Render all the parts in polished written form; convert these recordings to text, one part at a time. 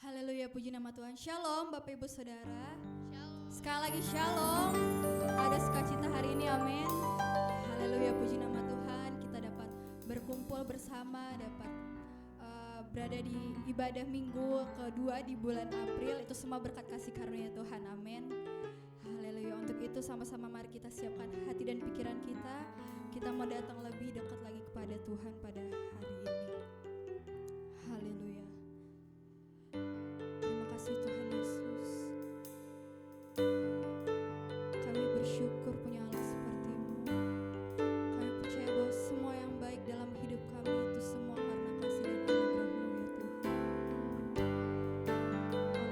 Haleluya, puji nama Tuhan. Shalom Bapak Ibu Saudara. Shalom. Sekali lagi shalom. Ada sukacita hari ini, amin. Haleluya, puji nama Tuhan. Kita dapat berkumpul bersama, dapat berada di ibadah minggu kedua di bulan April. Itu semua berkat kasih karunia Tuhan, amin. Haleluya. Untuk itu sama-sama mari kita siapkan hati dan pikiran kita. Kita mau datang lebih dekat lagi kepada Tuhan pada hari ini. Haleluya. Terima kasih Tuhan Yesus. Kami bersyukur punya Allah seperti-Mu. Kami percaya bahwa semua yang baik dalam hidup kami itu semua karena kasih dan anugerah-Mu ya Tuhan.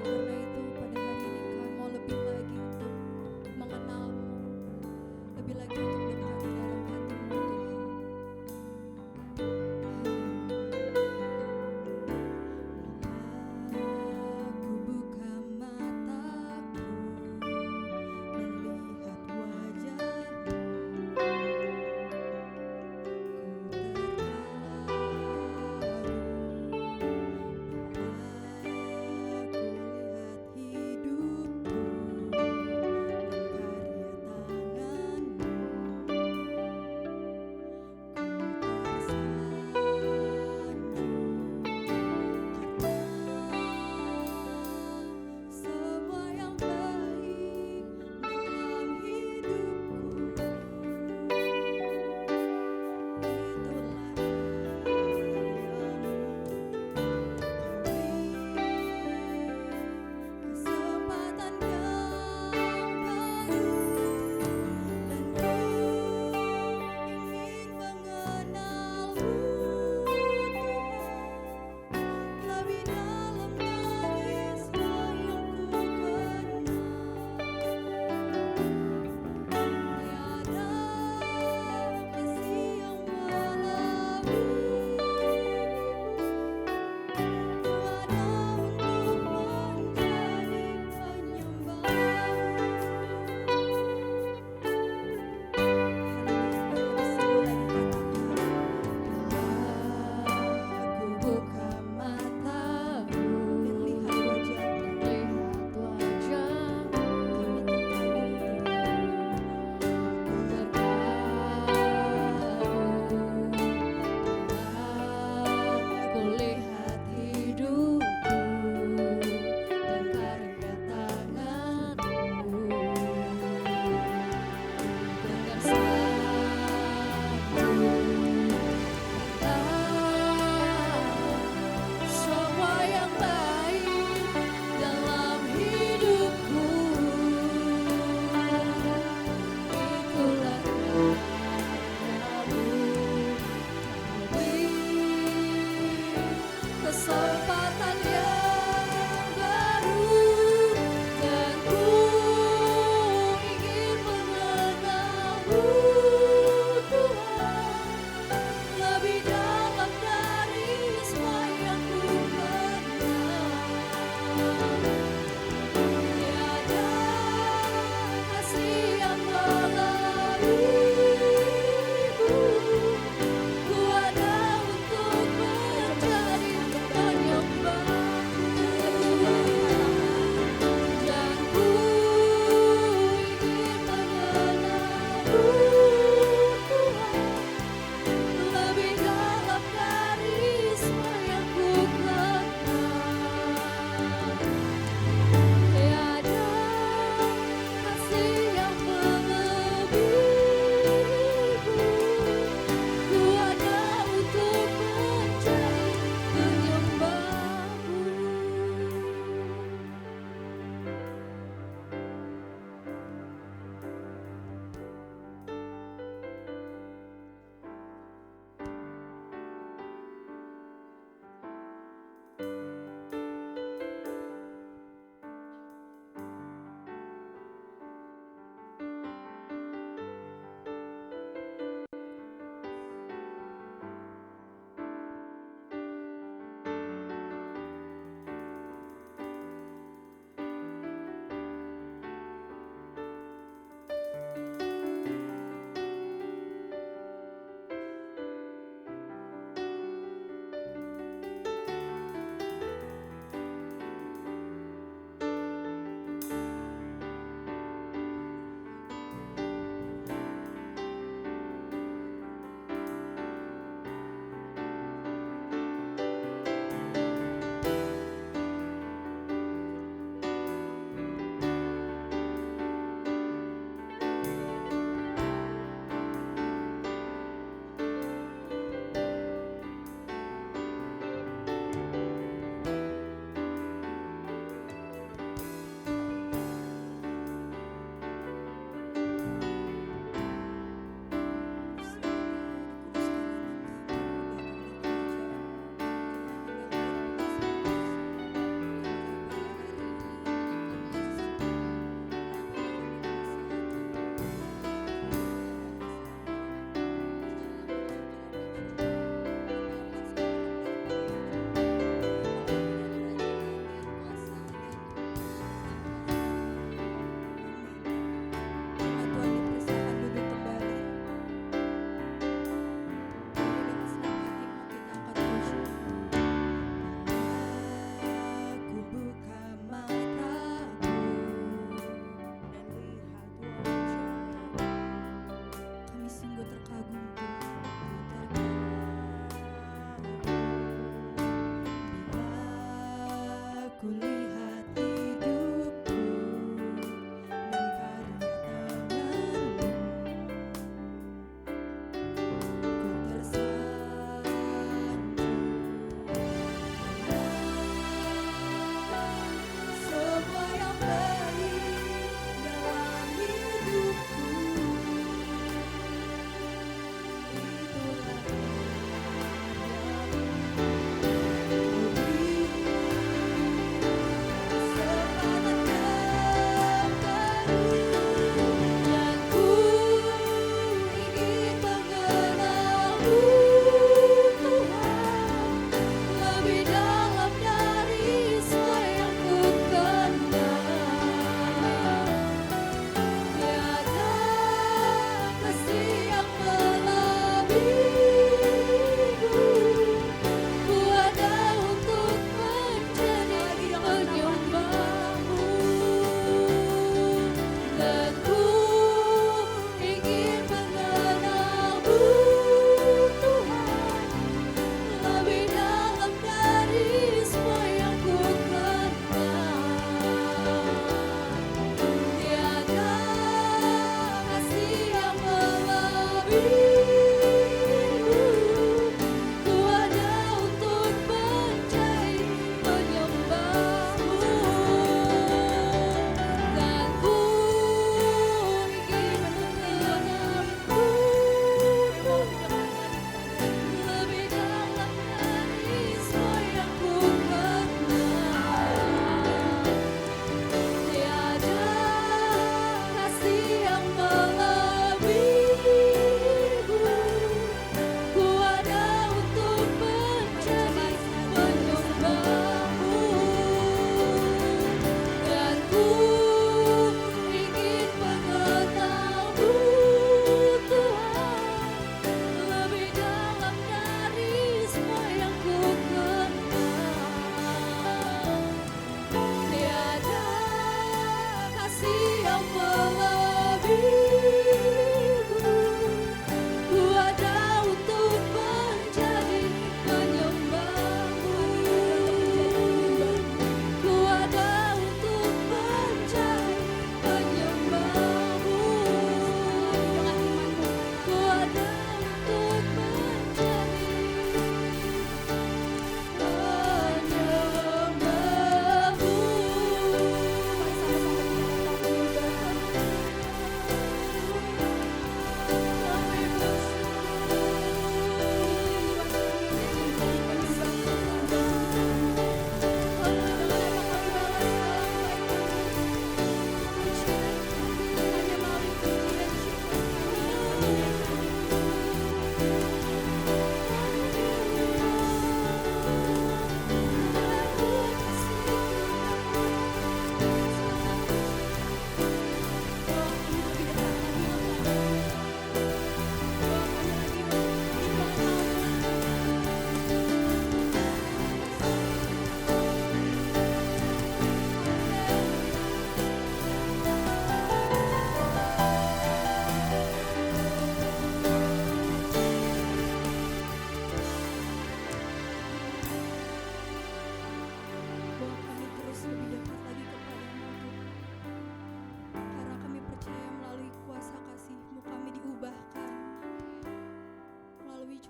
Oleh karena itu pada hari ini kami mau lebih lagi untuk mengenal-Mu, lebih lagi untuk dekat di dalam hati-Mu Tuhan.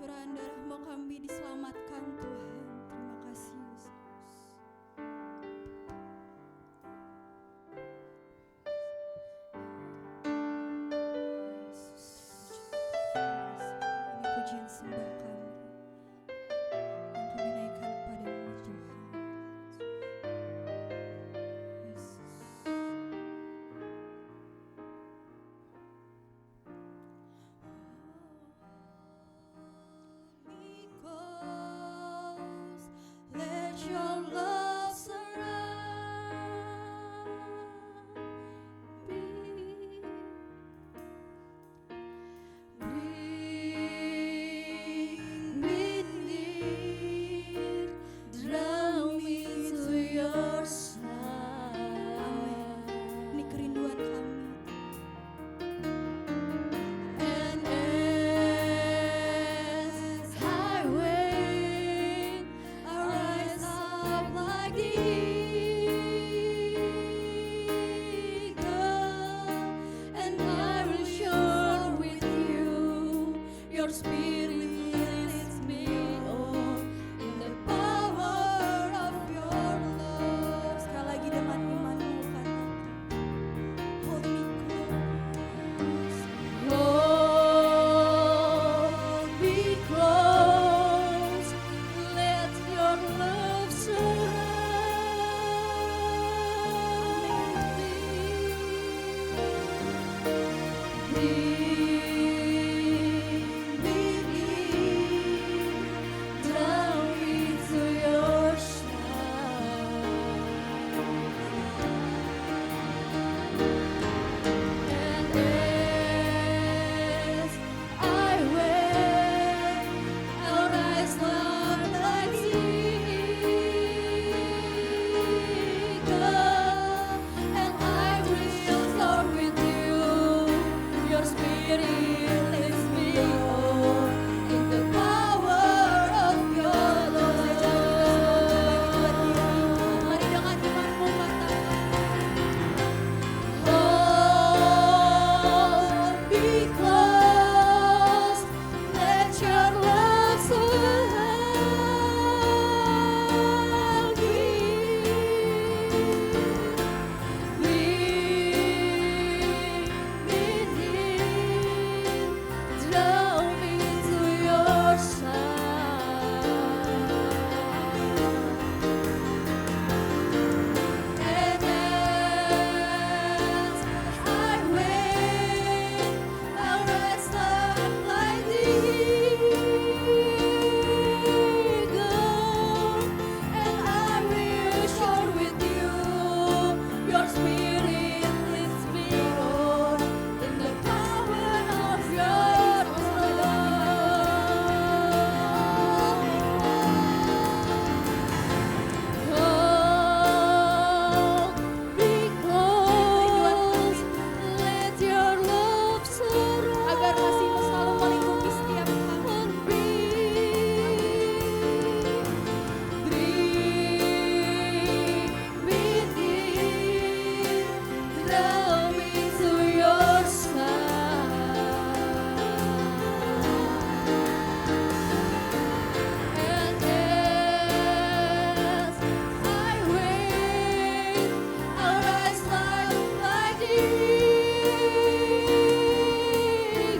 pencurahan darah-Mu kami diselamatkan Tuhan. Terima kasih Yesus. Ini pujian sembah kami yang kami naikkan kepadamu Tuhan. Yesus. Because let your love surround me. Bring me near, draw me to your side. Amin. Ini kerinduan kami. And as I wait, I rise up like the eagle, and I will share with you. Your spirit leads me on in the power of your love. Sekali lagi dengan imanmu katakan, hold me close. Hold me close, let your love surround me. Bring me near, draw me to your side. And as I wait, I'll rise up like the eagle, and I will soar with you. Your spirit leads me on in the power of your love. Mari dengan imanmu katakan, hold me close, let your love surround me. Bring me near, draw me to your side. And as I wait, I'll rise up like the eagle, and I will share with you. Your spirit leads me on in the power of your love. Hold me close, let your love surround. Agar kasih-Mu selalu melingkupi setiap kami. Bring me near, draw me to your side. And as I wait, I'll rise like the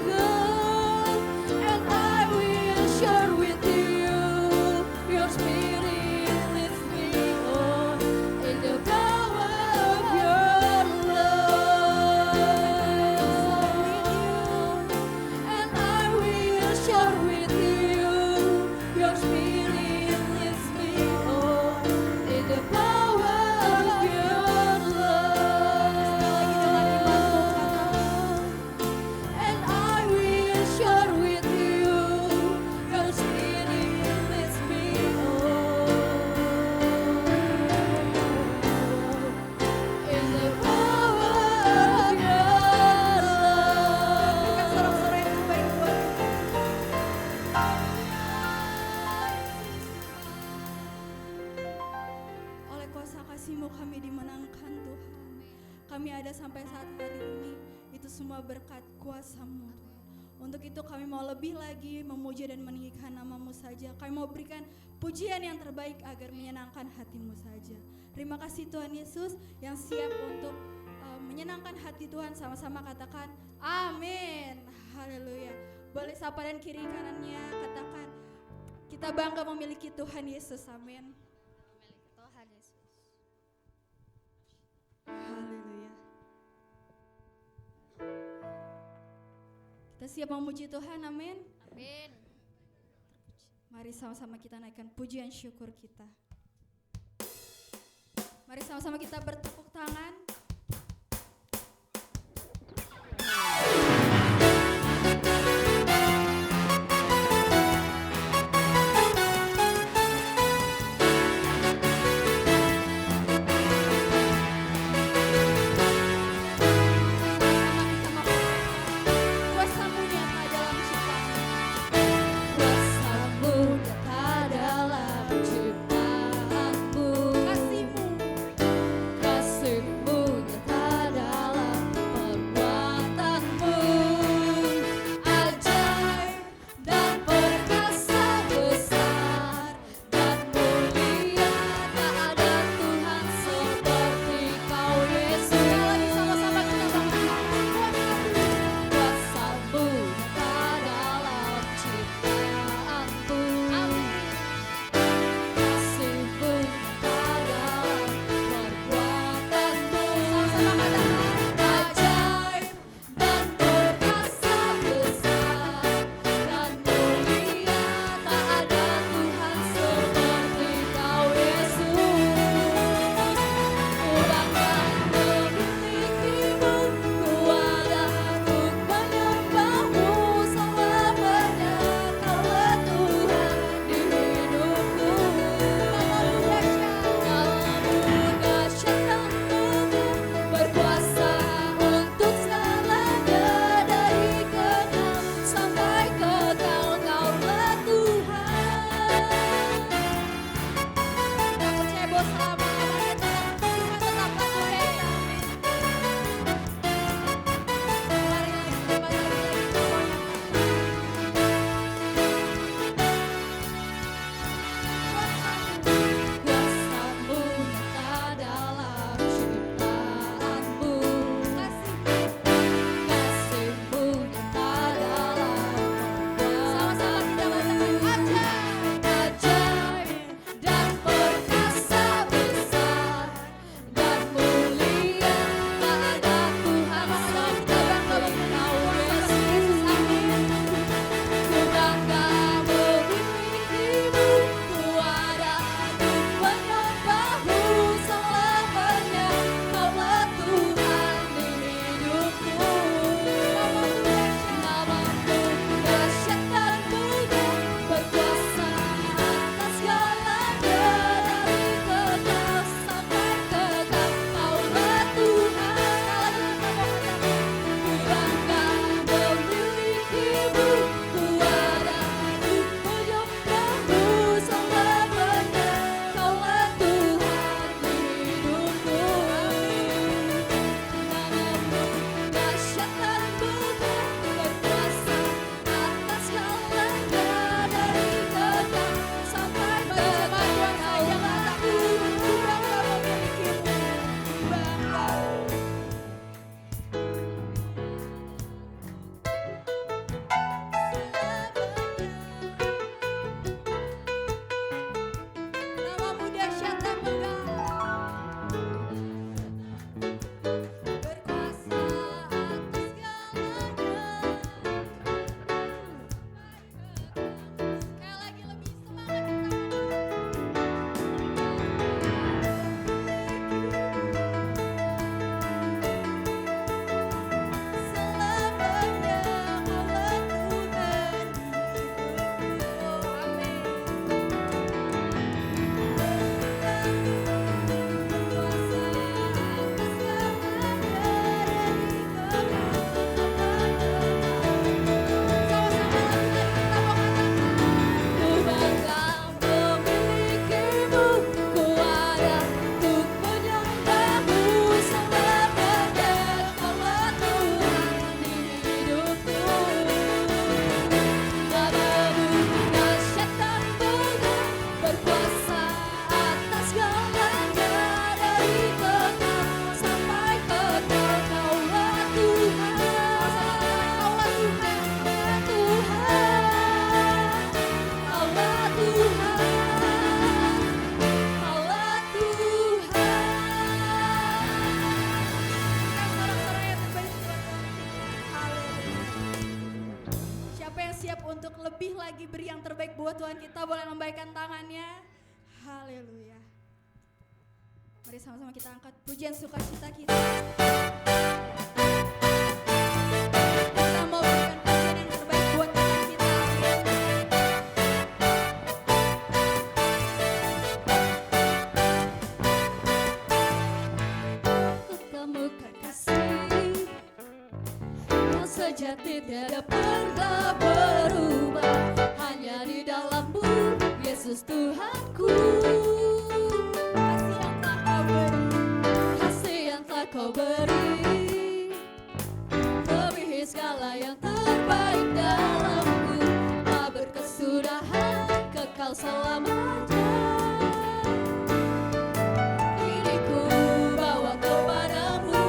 eagle, and I will share with you. Your spirit leads me on in the power of your love. And I will share with you. Your spirit leads me on in the power of your love. And I will share with you. Your spirit leads me on in the power of your love. Berikan sorak-sorai yang terbaik buat oleh kuasa kasih-Mu kami dimenangkan Tuhan. Kami ada sampai saat hari ini, itu semua berkat kuasa-Mu. Untuk itu kami mau lebih lagi memuja dan meninggikan nama-Mu saja. Kami mau berikan pujian yang terbaik agar menyenangkan hati-Mu saja. Terima kasih Tuhan Yesus yang siap untuk menyenangkan hati Tuhan. Sama-sama katakan amin. Haleluya. Boleh sapa dan kiri kanannya katakan kita bangga memiliki Tuhan Yesus. Amin. Memiliki Tuhan Yesus. Haleluya. Kita siap memuji Tuhan, amin. Amin. Mari sama-sama kita naikkan pujian syukur kita. Mari sama-sama kita bertepuk tangan. Kasih-Mu buat Tuhan kita, boleh lambaikan tangannya. Haleluya. Mari sama-sama kita angkat pujian sukacita kita. Kita mau berikan pujian yang terbaik buat Tuhan kita. Ketemukan kasih yang sejati tiada pernah berubah, hanya di dalam-Mu Yesus Tuhanku. Kasih yang telah Kau beri melebihi segala yang terbaik dalam-Ku, tak berkesudahan, kekal selamanya. Ini ku bawa kepadamu,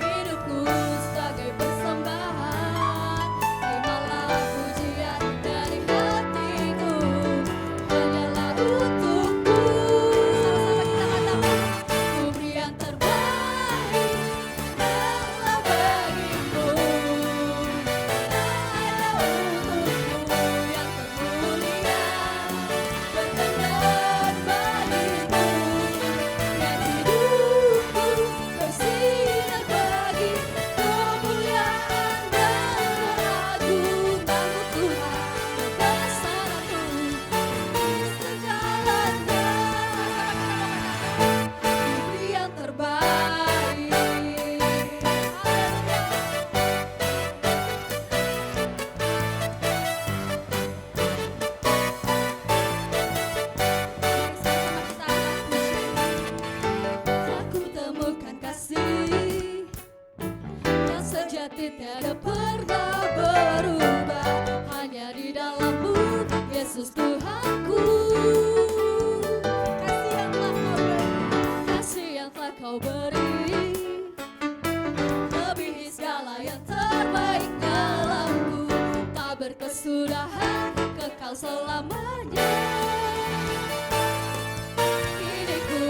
hidupku sebagai persembahan. Terimalah pujian dari hatiku, hanyalah untukmu. Sama-sama kita katakan, ku beri yang terbaik adalah bagimu. Hanya untukmu yang termulia, berkenan bagimu. Biar hidupku bersinar bagi kemuliaan dan keagungan-Mu Tuhan, kebesaran-Mu di segalanya. Ku beri yang terbaik. Aku temukan kasih yang sejati tiada pernah berubah, hanya di dalam-Mu Yesus Tuhanku. Kasih yang telah Kau beri melebihi segala yang terbaik dalam-Ku, tak berkesudahan, kekal selamanya. Kini ku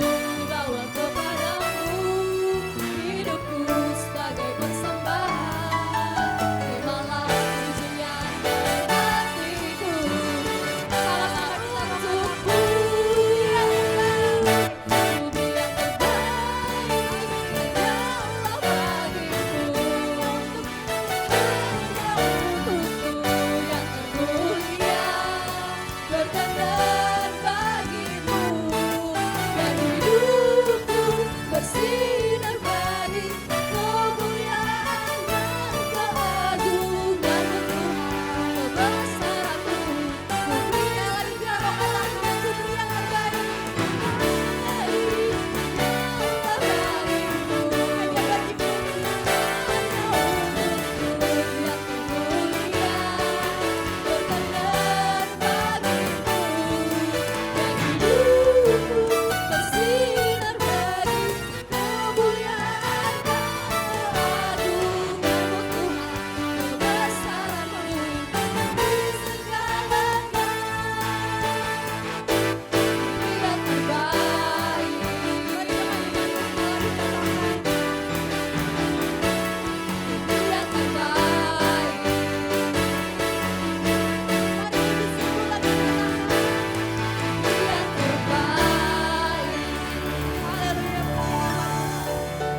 bawa kepadamu, hidupku sebagai persembahan. Terimalah pujian dari hatiku, sama-sama kita untukmu. Ku beri yang terbaik, hanyalah bagimu. Hanya untukmu yang termulia, berkenan bagimu. Dan hidupku bersinar bagi kemuliaan dan keagungan-Mu Tuhan, kebesaran-Mu. Ku beri yang terbaik, ku beri yang terbaik, hanyalah bagimu. Hanya bagimu, hanya untukmu yang termulia, berkenan bagimu. Dan hidupku bersinar bagi kemuliaan dan keagungan-Mu Tuhan, kebesaran-Mu di segalanya. Yang terbaik, yang terbaik. Yang terbaik.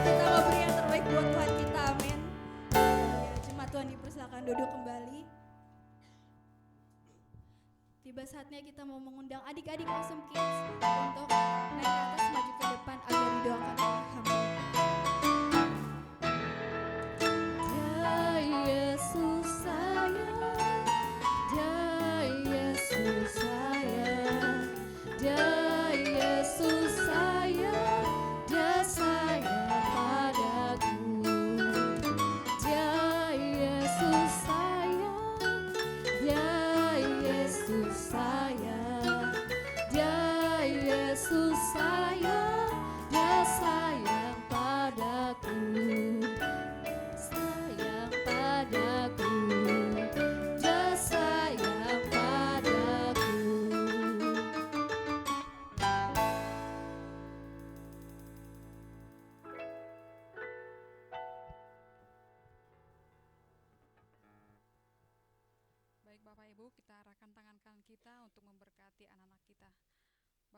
Kita mau beri yang terbaik buat Tuhan kita, amin. Ya, jemaat Tuhan dipersilakan duduk kembali. Tiba saatnya kita mau mengundang adik-adik Awesome Kids untuk naik ke atas, maju ke depan agar didoakan oleh hamba. Dia Yesus sayang, Dia Yesus sayang, Dia Yesus sayang, Dia sayang padaku. Dia Yesus sayang, Dia Yesus sayang, Dia Yesus sayang, Dia sayang.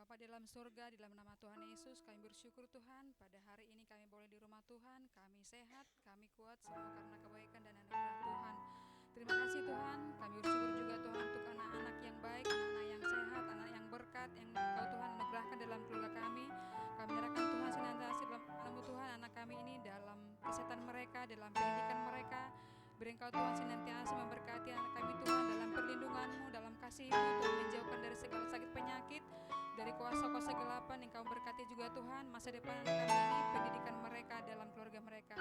Bapa di dalam surga, di dalam nama Tuhan Yesus, kami bersyukur Tuhan, pada hari ini kami boleh di rumah Tuhan, kami sehat, kami kuat, semua karena kebaikan dan anugerah Tuhan. Terima kasih Tuhan, kami bersyukur juga Tuhan untuk anak-anak yang baik, anak-anak yang sehat, anak yang berkat, yang Kau Tuhan anugerahkan dalam keluarga kami. Kami menyerahkan Tuhan senantiasa dalam nama Tuhan, anak kami ini dalam kesehatan mereka, dalam pendidikan mereka. Beri Engkau Tuhan senantiasa memberkati anak kami Tuhan dalam perlindungan-Mu, dalam kasih-Mu Tuhan, menjauhkan dari segala sakit penyakit, dari kuasa-kuasa kegelapan. Engkau berkati juga Tuhan masa depan anak kami ini, pendidikan mereka dalam keluarga mereka.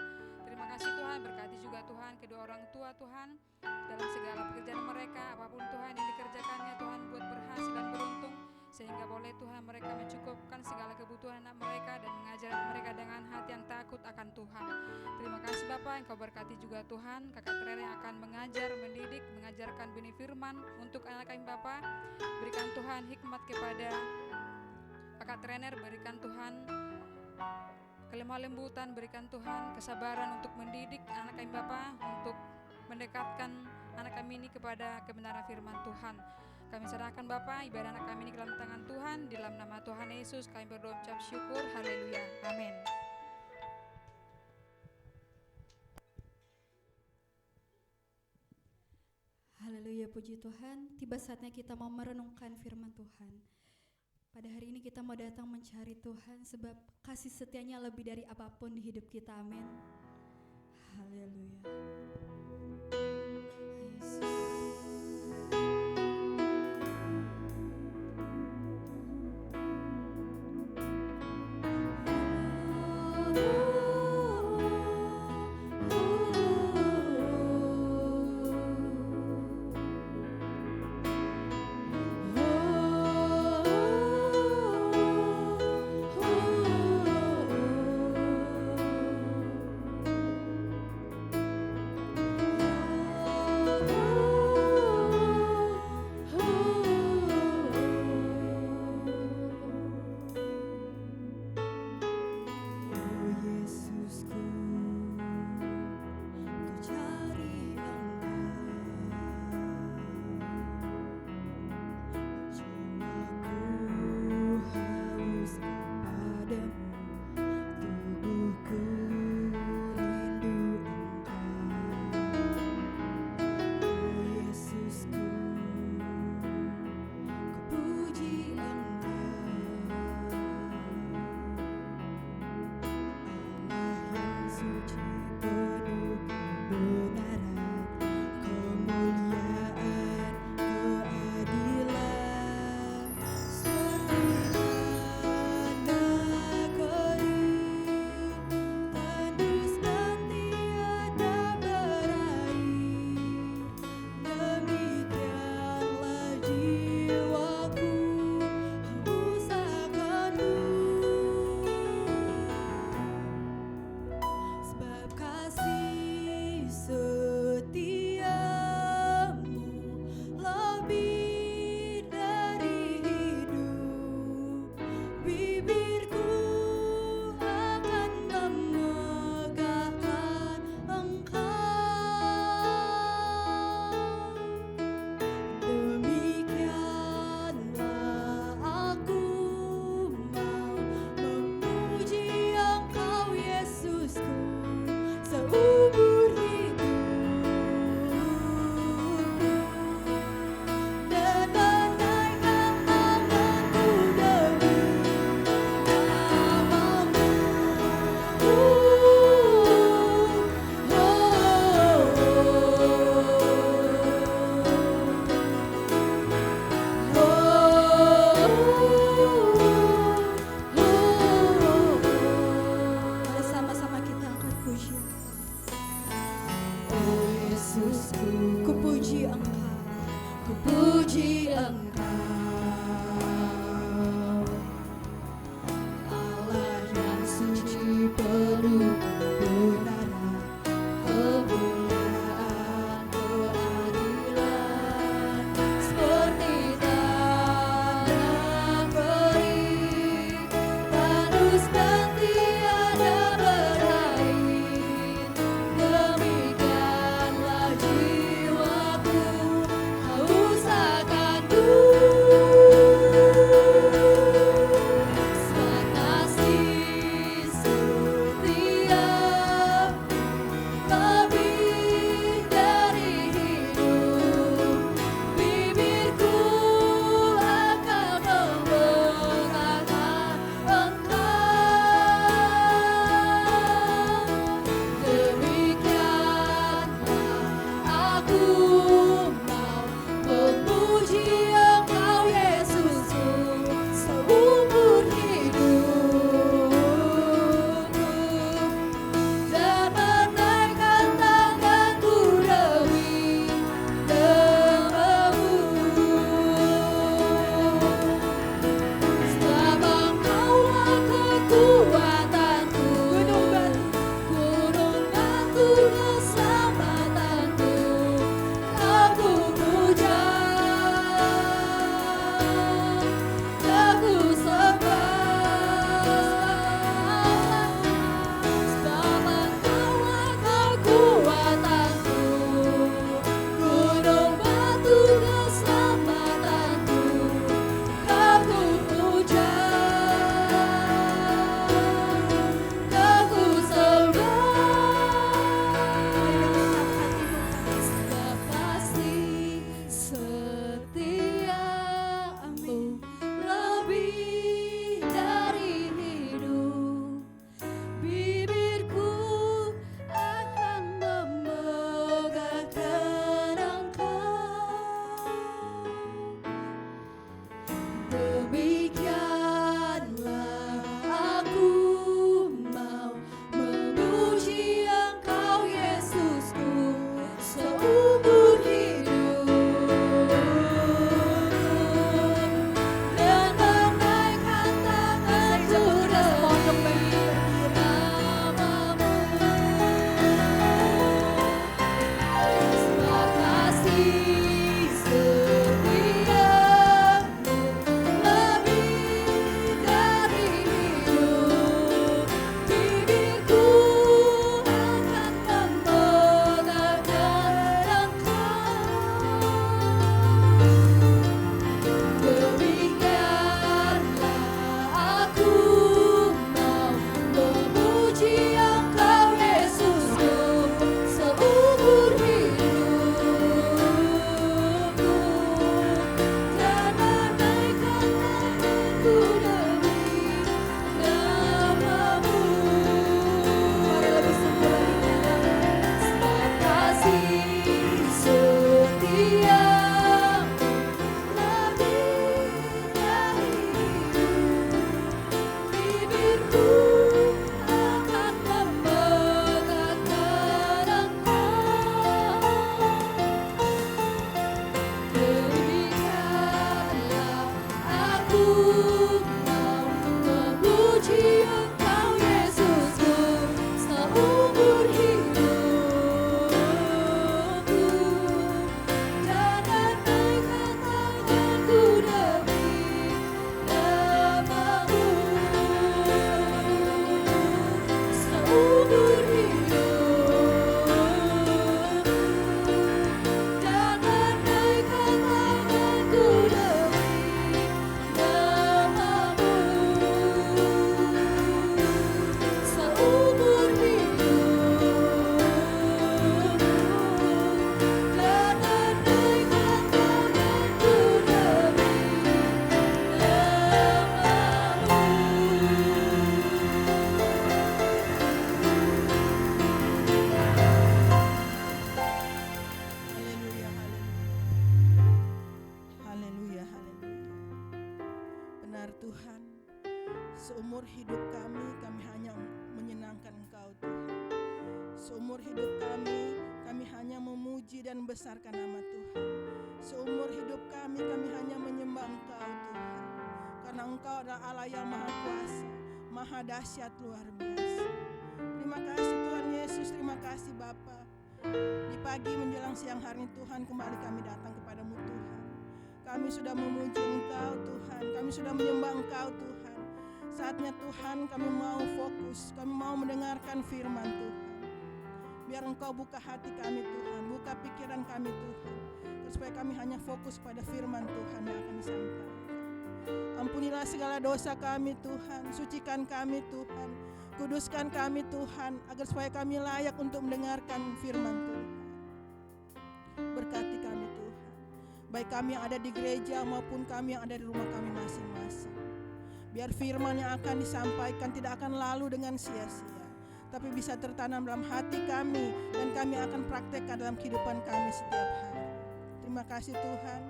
Terima kasih Tuhan, berkati juga Tuhan kedua orang tua Tuhan dalam segala pekerjaan mereka, apapun Tuhan yang dikerjakannya Tuhan buat berhasil dan beruntung, sehingga boleh Tuhan mereka mencukupkan segala kebutuhan anak mereka dan mengajar mereka dengan hati yang takut akan Tuhan. Terima kasih Bapa, Engkau berkati juga Tuhan kakak Tere yang akan mengajar, mendidik, mengajarkan benih firman untuk anak kami Bapa. Berikan Tuhan hikmat kepada kakak trainer, berikan Tuhan kelemah lembutan, berikan Tuhan kesabaran untuk mendidik anak kami Bapa, untuk mendekatkan anak kami ini kepada kebenaran firman Tuhan. Kami serahkan Bapa ibadah anak kami ini ke dalam tangan Tuhan, di dalam nama Tuhan Yesus kami berdoa ucap syukur, haleluya, amin. Haleluya, puji Tuhan. Tiba saatnya kita mau merenungkan firman Tuhan. Pada hari ini kita mau datang mencari Tuhan, sebab kasih setianya lebih dari apapun di hidup kita, amin. Haleluya. Yesus. Oh benar Tuhan. Seumur hidup kami hanya menyenangkan Engkau Tuhan. Seumur hidup kami hanya memuji dan membesarkan nama Tuhan. Seumur hidup kami hanya menyembah Engkau Tuhan. Karena Engkau adalah Allah yang maha kuasa, maha dahsyat, luar biasa. Terima kasih Tuhan Yesus, terima kasih Bapa. Di pagi menjelang siang hari Tuhan, kembali kami datang kepadamu Tuhan. Kami sudah memuji Engkau Tuhan, kami sudah menyembah Engkau Tuhan. Saatnya Tuhan kami mau fokus, kami mau mendengarkan firman Tuhan. Biar Engkau buka hati kami Tuhan, buka pikiran kami Tuhan, supaya kami hanya fokus pada firman Tuhan yang akan disampaikan. Ampunilah segala dosa kami Tuhan, sucikan kami Tuhan, kuduskan kami Tuhan, agar supaya kami layak untuk mendengarkan firman Tuhan. Berkati kami Tuhan, baik kami yang ada di gereja maupun kami yang ada di rumah kami masing-masing. Biar firman yang akan disampaikan tidak akan lalu dengan sia-sia, tapi bisa tertanam dalam hati kami dan kami akan praktekkan dalam kehidupan kami setiap hari. Terima kasih Tuhan,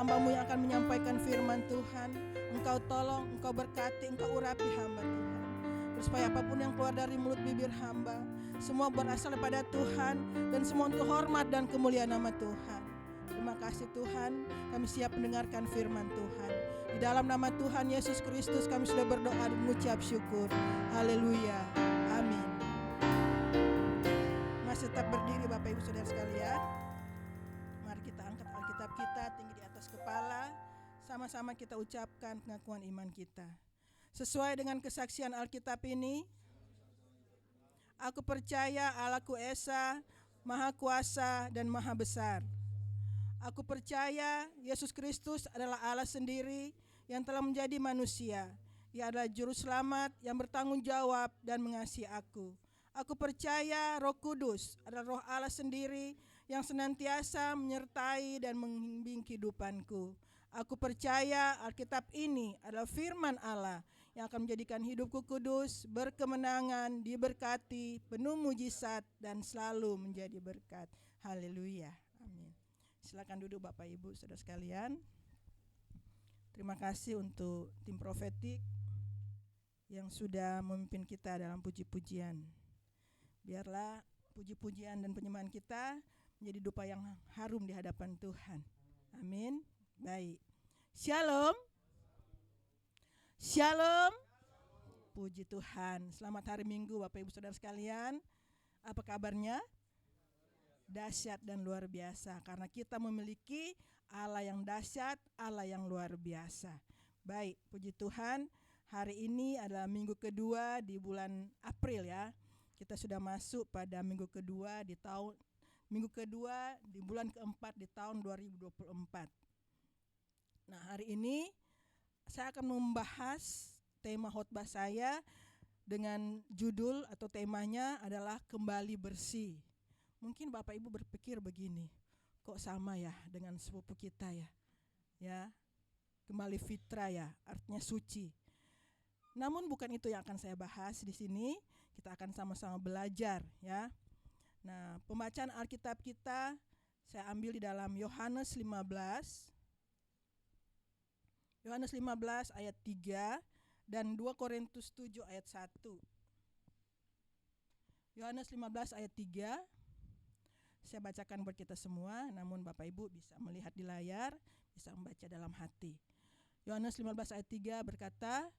hamba-Mu yang akan menyampaikan firman Tuhan, Engkau tolong, Engkau berkati, Engkau urapi hamba Tuhan. Supaya apapun yang keluar dari mulut bibir hamba, semua berasal daripada Tuhan dan semua untuk hormat dan kemuliaan nama Tuhan. Terima kasih Tuhan, kami siap mendengarkan firman Tuhan. Di dalam nama Tuhan Yesus Kristus kami sudah berdoa dan mengucap syukur. Haleluya. Amin. Masih tetap berdiri Bapak Ibu Saudara sekalian. Mari kita angkat Alkitab kita tinggi di atas kepala. Sama-sama kita ucapkan pengakuan iman kita. Sesuai dengan kesaksian Alkitab ini, aku percaya Allahku Esa, Maha Kuasa dan Maha Besar. Aku percaya Yesus Kristus adalah Allah sendiri yang telah menjadi manusia. Ia adalah juru selamat yang bertanggung jawab dan mengasihi aku. Aku percaya Roh Kudus adalah Roh Allah sendiri yang senantiasa menyertai dan membimbing kehidupanku. Aku percaya Alkitab ini adalah firman Allah yang akan menjadikan hidupku kudus, berkemenangan, diberkati, penuh mujizat dan selalu menjadi berkat. Haleluya. Amin. Silakan duduk Bapak Ibu Saudara sekalian. Terima kasih untuk tim profetik yang sudah memimpin kita dalam puji-pujian. Biarlah puji-pujian dan penyembahan kita menjadi dupa yang harum di hadapan Tuhan. Amin. Baik. Shalom. Shalom. Puji Tuhan. Selamat hari Minggu Bapak Ibu Saudara sekalian. Apa kabarnya? Dahsyat dan luar biasa, karena kita memiliki Allah yang dahsyat, Allah yang luar biasa. Baik, puji Tuhan. Hari ini adalah minggu kedua di bulan April ya. Kita sudah masuk pada minggu kedua di bulan keempat di tahun 2024. Nah, hari ini saya akan membahas tema khotbah saya dengan judul atau temanya adalah kembali bersih. Mungkin Bapak Ibu berpikir begini, kok sama ya dengan sepupu kita ya? Ya, kembali fitrah ya, artinya suci. Namun bukan itu yang akan saya bahas di sini. Kita akan sama-sama belajar ya. Nah, pembacaan Alkitab kita saya ambil di dalam Yohanes 15. Yohanes 15 ayat 3 dan 2 Korintus 7 ayat 1. Yohanes 15 ayat 3. Saya bacakan buat kita semua, namun Bapak Ibu bisa melihat di layar, bisa membaca dalam hati. Yohanes 15 ayat 3 berkata,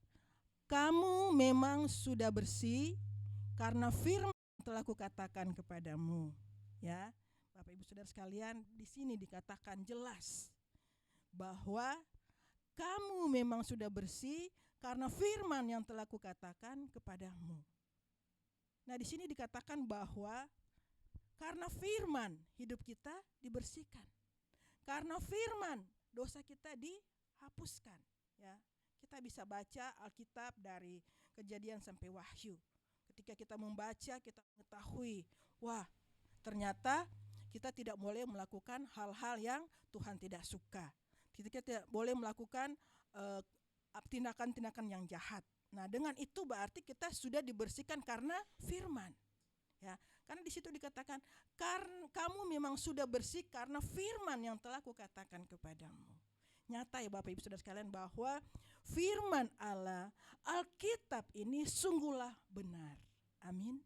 "Kamu memang sudah bersih karena firman telah kukatakan kepadamu." Ya, Bapak Ibu Saudara sekalian, di sini dikatakan jelas bahwa kamu memang sudah bersih karena firman yang telah kukatakan kepadamu. Nah, di sini dikatakan bahwa karena firman hidup kita dibersihkan. Karena firman dosa kita dihapuskan, ya. Kita bisa baca Alkitab dari Kejadian sampai Wahyu. Ketika kita membaca, kita mengetahui, wah, ternyata kita tidak boleh melakukan hal-hal yang Tuhan tidak suka. Kita tidak boleh melakukan tindakan-tindakan yang jahat. Nah, dengan itu berarti kita sudah dibersihkan karena firman. Ya, karena di situ dikatakan, kamu memang sudah bersih karena firman yang telah kukatakan kepadamu. nyata ya Bapak Ibu Saudara sekalian, bahwa firman Allah, Alkitab ini sungguhlah benar. Amin.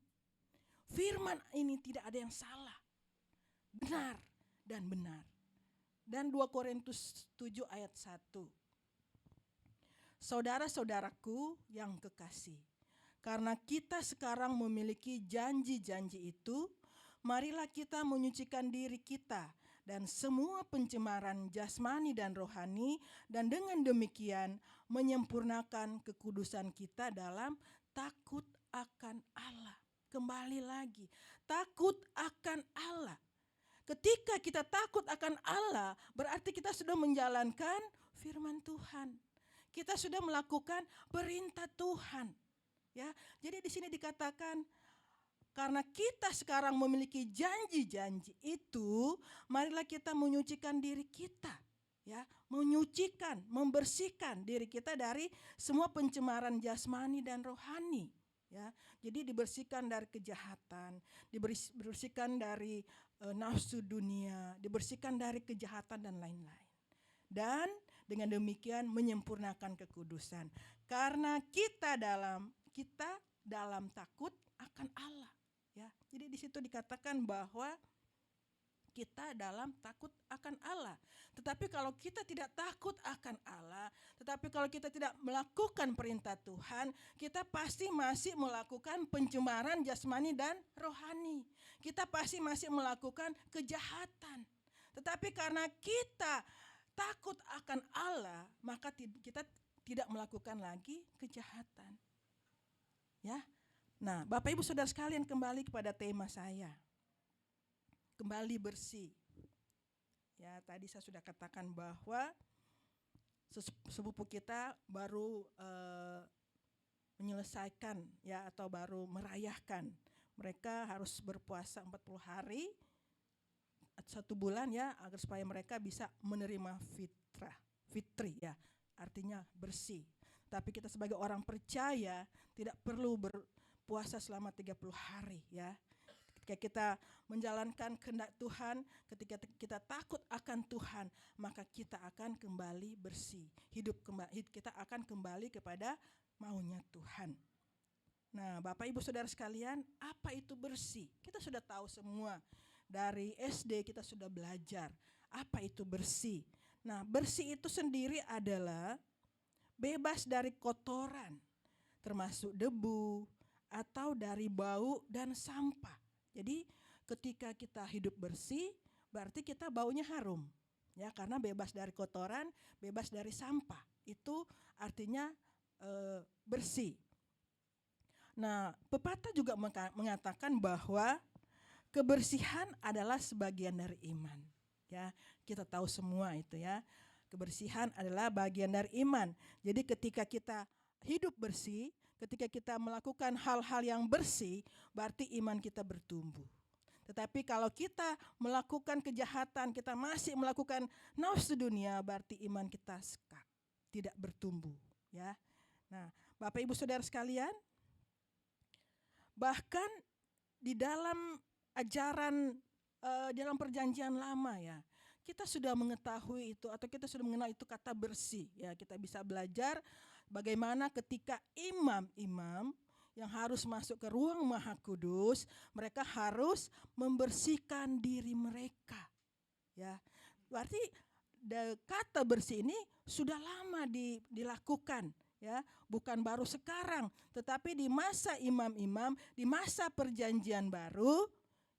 Firman ini tidak ada yang salah, benar dan benar. Dan 2 Korintus 7 ayat 1. Saudara-saudaraku yang kekasih, karena kita sekarang memiliki janji-janji itu, marilah kita menyucikan diri kita dan semua pencemaran jasmani dan rohani, dan dengan demikian menyempurnakan kekudusan kita dalam takut akan Allah. Kembali lagi, takut akan Allah. Ketika kita takut akan Allah, berarti kita sudah menjalankan firman Tuhan. Kita sudah melakukan perintah Tuhan. Ya, jadi di sini dikatakan karena kita sekarang memiliki janji-janji itu, marilah kita menyucikan diri kita, ya, menyucikan, membersihkan diri kita dari semua pencemaran jasmani dan rohani, ya. Jadi dibersihkan dari kejahatan, dibersihkan dari nafsu dunia, dibersihkan dari kejahatan dan lain-lain. Dan dengan demikian menyempurnakan kekudusan. Karena kita dalam takut akan Allah, ya. Jadi di situ dikatakan bahwa kita dalam takut akan Allah. Tetapi kalau kita tidak takut akan Allah, tetapi kalau kita tidak melakukan perintah Tuhan, kita pasti masih melakukan pencemaran jasmani dan rohani. Kita pasti masih melakukan kejahatan. Tetapi karena kita takut akan Allah, maka kita tidak melakukan lagi kejahatan. Ya. Nah, Bapak Ibu Saudara sekalian, kembali kepada tema saya. Kembali bersih. Ya, tadi saya sudah katakan bahwa sepupu kita baru menyelesaikan, ya, atau baru merayakan. Mereka harus berpuasa 40 hari 1 bulan, ya, agar supaya mereka bisa menerima fitri, ya, artinya bersih. Tapi kita sebagai orang percaya tidak perlu berpuasa selama 30 hari, ya. Ketika kita menjalankan kehendak Tuhan, ketika kita takut akan Tuhan, maka kita akan kembali bersih. Kita akan kembali kepada maunya Tuhan. Nah, Bapak Ibu Saudara sekalian, apa itu bersih? Kita sudah tahu semua. Dari SD kita sudah belajar apa itu bersih. Nah, bersih itu sendiri adalah bebas dari kotoran, termasuk debu atau dari bau dan sampah. Jadi ketika kita hidup bersih, berarti kita baunya harum, ya, karena bebas dari kotoran, bebas dari sampah. Itu artinya bersih. Nah, pepatah juga mengatakan bahwa kebersihan adalah sebagian dari iman. Ya, kita tahu semua itu, ya. Kebersihan adalah bagian dari iman. Jadi ketika kita hidup bersih, ketika kita melakukan hal-hal yang bersih, berarti iman kita bertumbuh. Tetapi kalau kita melakukan kejahatan, kita masih melakukan nafsu dunia, berarti iman kita sekak, tidak bertumbuh, ya. Nah, Bapak Ibu Saudara sekalian, bahkan di dalam ajaran dalam perjanjian lama, ya, kita sudah mengetahui itu, atau kita sudah mengenal itu kata bersih, ya. Kita bisa belajar bagaimana ketika imam-imam yang harus masuk ke ruang Maha Kudus, mereka harus membersihkan diri mereka, ya. Berarti kata bersih ini sudah lama dilakukan, ya, bukan baru sekarang, tetapi di masa imam-imam, di masa perjanjian baru,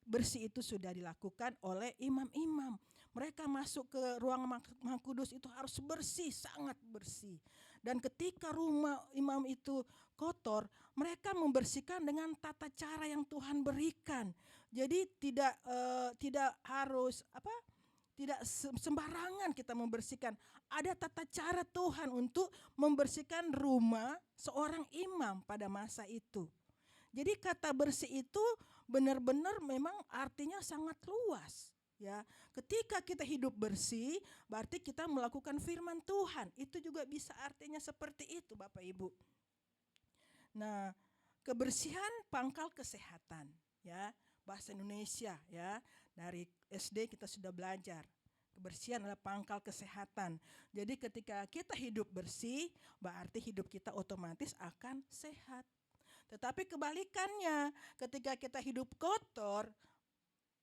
bersih itu sudah dilakukan oleh imam-imam. Mereka masuk ke ruang Maha Kudus itu harus bersih, sangat bersih. Dan ketika rumah imam itu kotor, mereka membersihkan dengan tata cara yang Tuhan berikan. Jadi tidak harus tidak sembarangan kita membersihkan. Ada tata cara Tuhan untuk membersihkan rumah seorang imam pada masa itu. Jadi kata bersih itu benar-benar memang artinya sangat luas, ya. Ketika kita hidup bersih, berarti kita melakukan firman Tuhan. Itu juga bisa artinya seperti itu, Bapak Ibu. Nah, kebersihan pangkal kesehatan, ya. Bahasa Indonesia, ya. Dari SD kita sudah belajar. Kebersihan adalah pangkal kesehatan. Jadi ketika kita hidup bersih, berarti hidup kita otomatis akan sehat. Tetapi kebalikannya, ketika kita hidup kotor,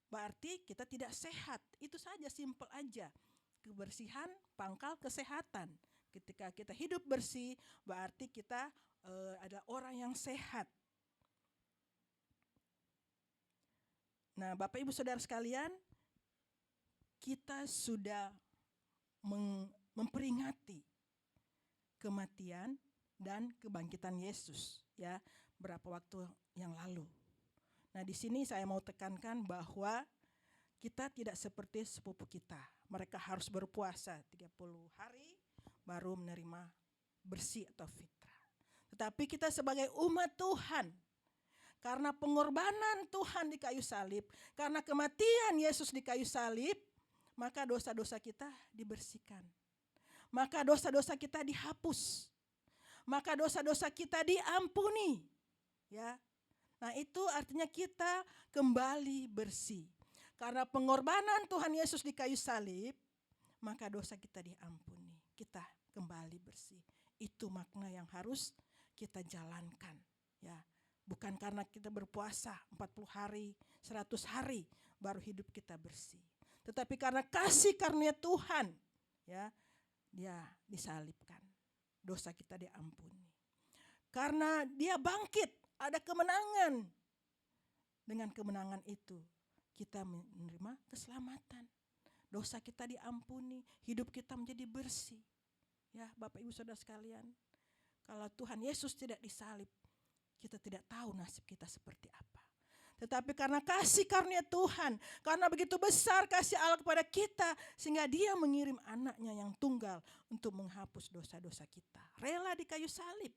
berarti kita tidak sehat. Itu saja, simpel aja. Kebersihan pangkal kesehatan. Ketika kita hidup bersih, berarti kita adalah orang yang sehat. Nah, Bapak Ibu Saudara sekalian, kita sudah memperingati kematian dan kebangkitan Yesus, ya, berapa waktu yang lalu. Nah, di sini saya mau tekankan bahwa kita tidak seperti sepupu kita. Mereka harus berpuasa 30 hari baru menerima bersih atau fitrah. Tetapi kita sebagai umat Tuhan, karena pengorbanan Tuhan di kayu salib, karena kematian Yesus di kayu salib, maka dosa-dosa kita dibersihkan. Maka dosa-dosa kita dihapus. Maka dosa-dosa kita diampuni. Ya. Nah, itu artinya kita kembali bersih. Karena pengorbanan Tuhan Yesus di kayu salib, maka dosa kita diampuni. Kita kembali bersih. Itu makna yang harus kita jalankan. Ya. Bukan karena kita berpuasa 40 hari, 100 hari baru hidup kita bersih. Tetapi karena kasih karunia Tuhan, ya, dia disalibkan. Dosa kita diampuni. Karena dia bangkit, ada kemenangan. Dengan kemenangan itu kita menerima keselamatan. Dosa kita diampuni, hidup kita menjadi bersih. Ya, Bapak Ibu Saudara sekalian, kalau Tuhan Yesus tidak disalib, kita tidak tahu nasib kita seperti apa. Tetapi karena kasih karunia Tuhan, karena begitu besar kasih Allah kepada kita, sehingga dia mengirim anaknya yang tunggal untuk menghapus dosa-dosa kita. Rela di kayu salib.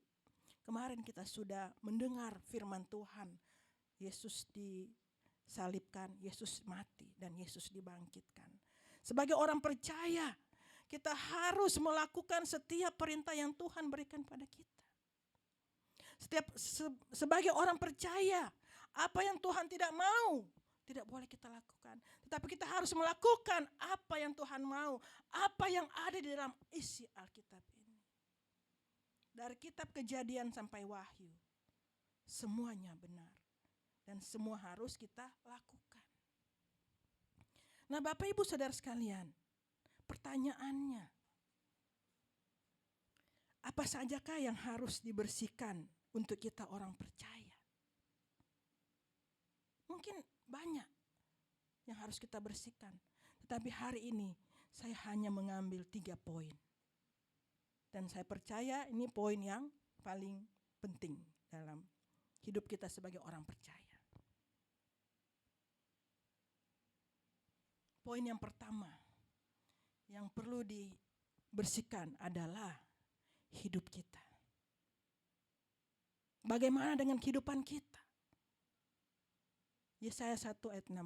Kemarin kita sudah mendengar firman Tuhan. Yesus disalibkan, Yesus mati, dan Yesus dibangkitkan. Sebagai orang percaya, kita harus melakukan setiap perintah yang Tuhan berikan pada kita. Sebagai orang percaya, apa yang Tuhan tidak mau, tidak boleh kita lakukan. Tetapi kita harus melakukan apa yang Tuhan mau, apa yang ada di dalam isi Alkitab ini. Dari kitab Kejadian sampai Wahyu, semuanya benar. Dan semua harus kita lakukan. Nah, Bapak Ibu Saudara sekalian, pertanyaannya, apa sajakah yang harus dibersihkan untuk kita orang percaya? Mungkin banyak yang harus kita bersihkan. Tetapi hari ini saya hanya mengambil 3 poin. Dan saya percaya ini poin yang paling penting dalam hidup kita sebagai orang percaya. Poin yang pertama yang perlu dibersihkan adalah hidup kita. Bagaimana dengan kehidupan kita? Yesaya 1 ayat 16.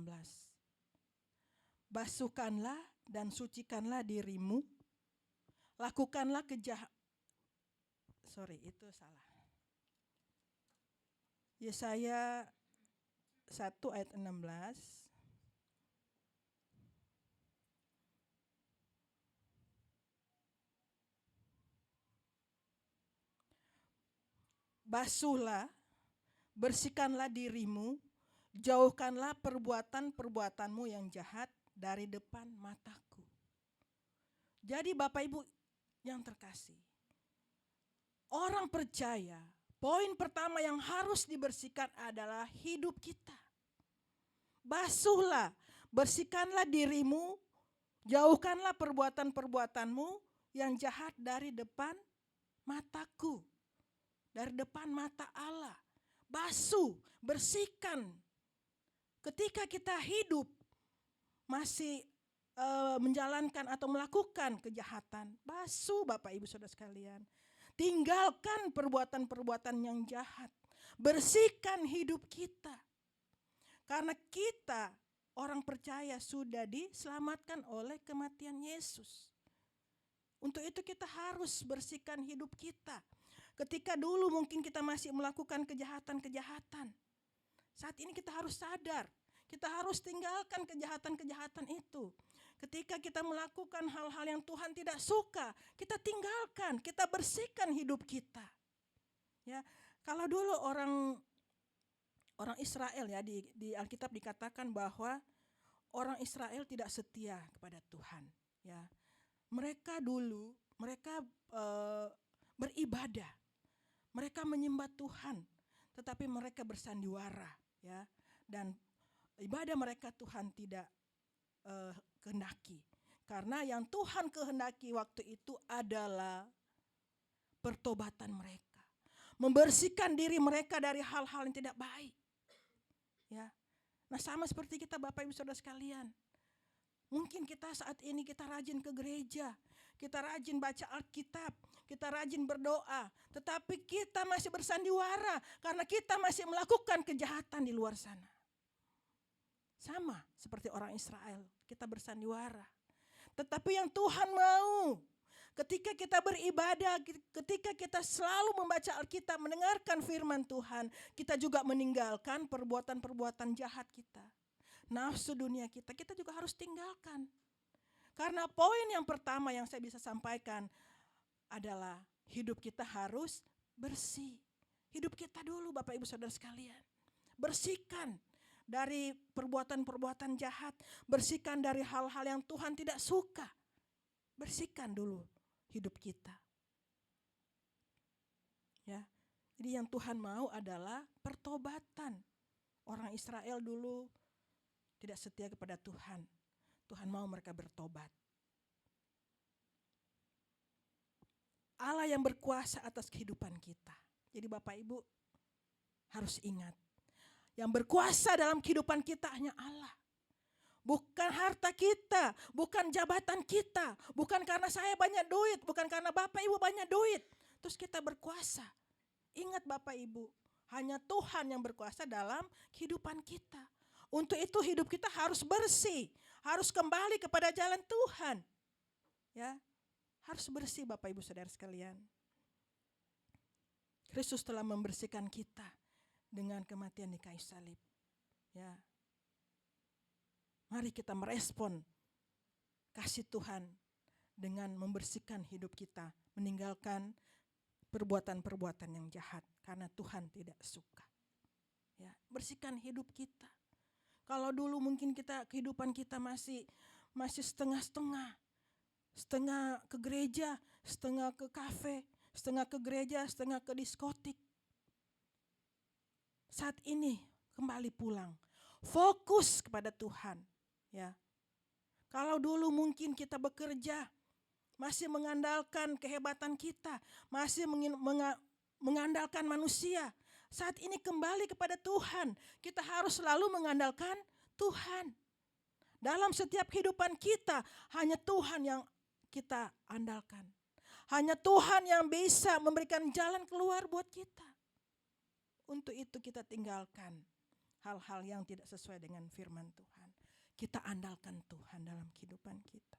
Basuhkanlah dan sucikanlah dirimu. Lakukanlah itu salah. Yesaya 1 ayat 16. Basuhlah, bersihkanlah dirimu, jauhkanlah perbuatan-perbuatanmu yang jahat dari depan mataku. Jadi Bapak Ibu yang terkasih, orang percaya, poin pertama yang harus dibersihkan adalah hidup kita. Basuhlah, bersihkanlah dirimu, jauhkanlah perbuatan-perbuatanmu yang jahat dari depan mataku. Dari depan mata Allah. Basuh, bersihkan. Ketika kita hidup masih menjalankan atau melakukan kejahatan, basuh Bapak Ibu Saudara sekalian. Tinggalkan perbuatan-perbuatan yang jahat. Bersihkan hidup kita. Karena kita orang percaya sudah diselamatkan oleh kematian Yesus. Untuk itu kita harus bersihkan hidup kita. Ketika dulu mungkin kita masih melakukan kejahatan-kejahatan. Saat ini kita harus sadar. Kita harus tinggalkan kejahatan-kejahatan itu. Ketika kita melakukan hal-hal yang Tuhan tidak suka, kita tinggalkan, kita bersihkan hidup kita. Ya, kalau dulu orang Israel ya di Alkitab dikatakan bahwa orang Israel tidak setia kepada Tuhan. Ya, mereka beribadah, mereka menyembah Tuhan, tetapi mereka bersandiwara, ya, dan ibadah mereka Tuhan tidak kehendaki. Karena yang Tuhan kehendaki waktu itu adalah pertobatan mereka, membersihkan diri mereka dari hal-hal yang tidak baik. Ya, nah sama seperti kita Bapak Ibu Saudara sekalian. Mungkin kita saat ini kita rajin ke gereja, kita rajin baca Alkitab, kita rajin berdoa, tetapi kita masih bersandiwara karena kita masih melakukan kejahatan di luar sana. Sama seperti orang Israel, kita bersandiwara. Tetapi yang Tuhan mau, ketika kita beribadah, ketika kita selalu membaca Alkitab, mendengarkan firman Tuhan, kita juga meninggalkan perbuatan-perbuatan jahat kita. Nafsu dunia kita juga harus tinggalkan. Karena poin yang pertama yang saya bisa sampaikan adalah hidup kita harus bersih. Hidup kita dulu Bapak Ibu Saudara sekalian. Bersihkan dari perbuatan-perbuatan jahat, bersihkan dari hal-hal yang Tuhan tidak suka. Bersihkan dulu hidup kita. Ya. Jadi yang Tuhan mau adalah pertobatan. Orang Israel dulu tidak setia kepada Tuhan. Tuhan mau mereka bertobat. Allah yang berkuasa atas kehidupan kita. Jadi Bapak Ibu harus ingat, yang berkuasa dalam kehidupan kita hanya Allah. Bukan harta kita, bukan jabatan kita, bukan karena saya banyak duit, bukan karena Bapak Ibu banyak duit, terus kita berkuasa. Ingat Bapak Ibu, hanya Tuhan yang berkuasa dalam kehidupan kita. Untuk itu hidup kita harus bersih, harus kembali kepada jalan Tuhan. Ya, harus bersih Bapak Ibu Saudara sekalian. Kristus telah membersihkan kita dengan kematian di kayu salib. Ya. Mari kita merespon kasih Tuhan dengan membersihkan hidup kita, meninggalkan perbuatan-perbuatan yang jahat karena Tuhan tidak suka. Ya, bersihkan hidup kita. Kalau dulu mungkin kehidupan kita masih setengah-setengah. Setengah ke gereja, setengah ke kafe, setengah ke gereja, setengah ke diskotik. Saat ini kembali pulang, fokus kepada Tuhan. Ya, kalau dulu mungkin kita bekerja masih mengandalkan kehebatan kita, masih mengandalkan manusia. Saat ini kembali kepada Tuhan, kita harus selalu mengandalkan Tuhan. Dalam setiap kehidupan kita, hanya Tuhan yang kita andalkan. Hanya Tuhan yang bisa memberikan jalan keluar buat kita. Untuk itu kita tinggalkan hal-hal yang tidak sesuai dengan firman Tuhan. Kita andalkan Tuhan dalam kehidupan kita.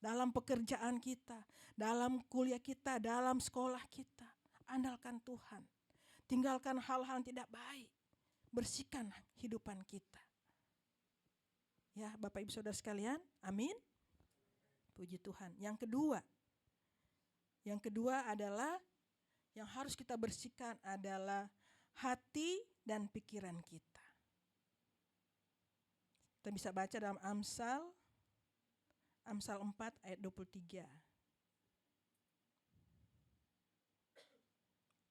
Dalam pekerjaan kita, dalam kuliah kita, dalam sekolah kita. Andalkan Tuhan. Tinggalkan hal-hal yang tidak baik. Bersihkan kehidupan kita. Ya Bapak Ibu Saudara sekalian, amin. Puji Tuhan. Yang kedua adalah yang harus kita bersihkan adalah hati dan pikiran kita. Kita bisa baca dalam Amsal 4 ayat 23.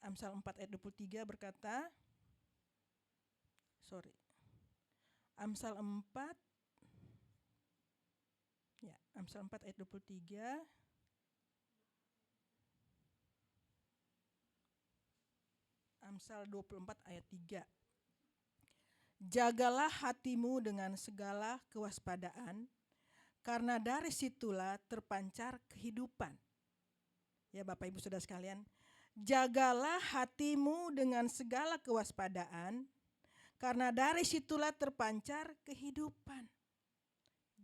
Amsal 4 ayat 23 berkata, Amsal 4 ayat 23. Amsal 24 ayat 3. Jagalah hatimu dengan segala kewaspadaan, karena dari situlah terpancar kehidupan. Ya Bapak Ibu Saudara sekalian, jagalah hatimu dengan segala kewaspadaan, karena dari situlah terpancar kehidupan.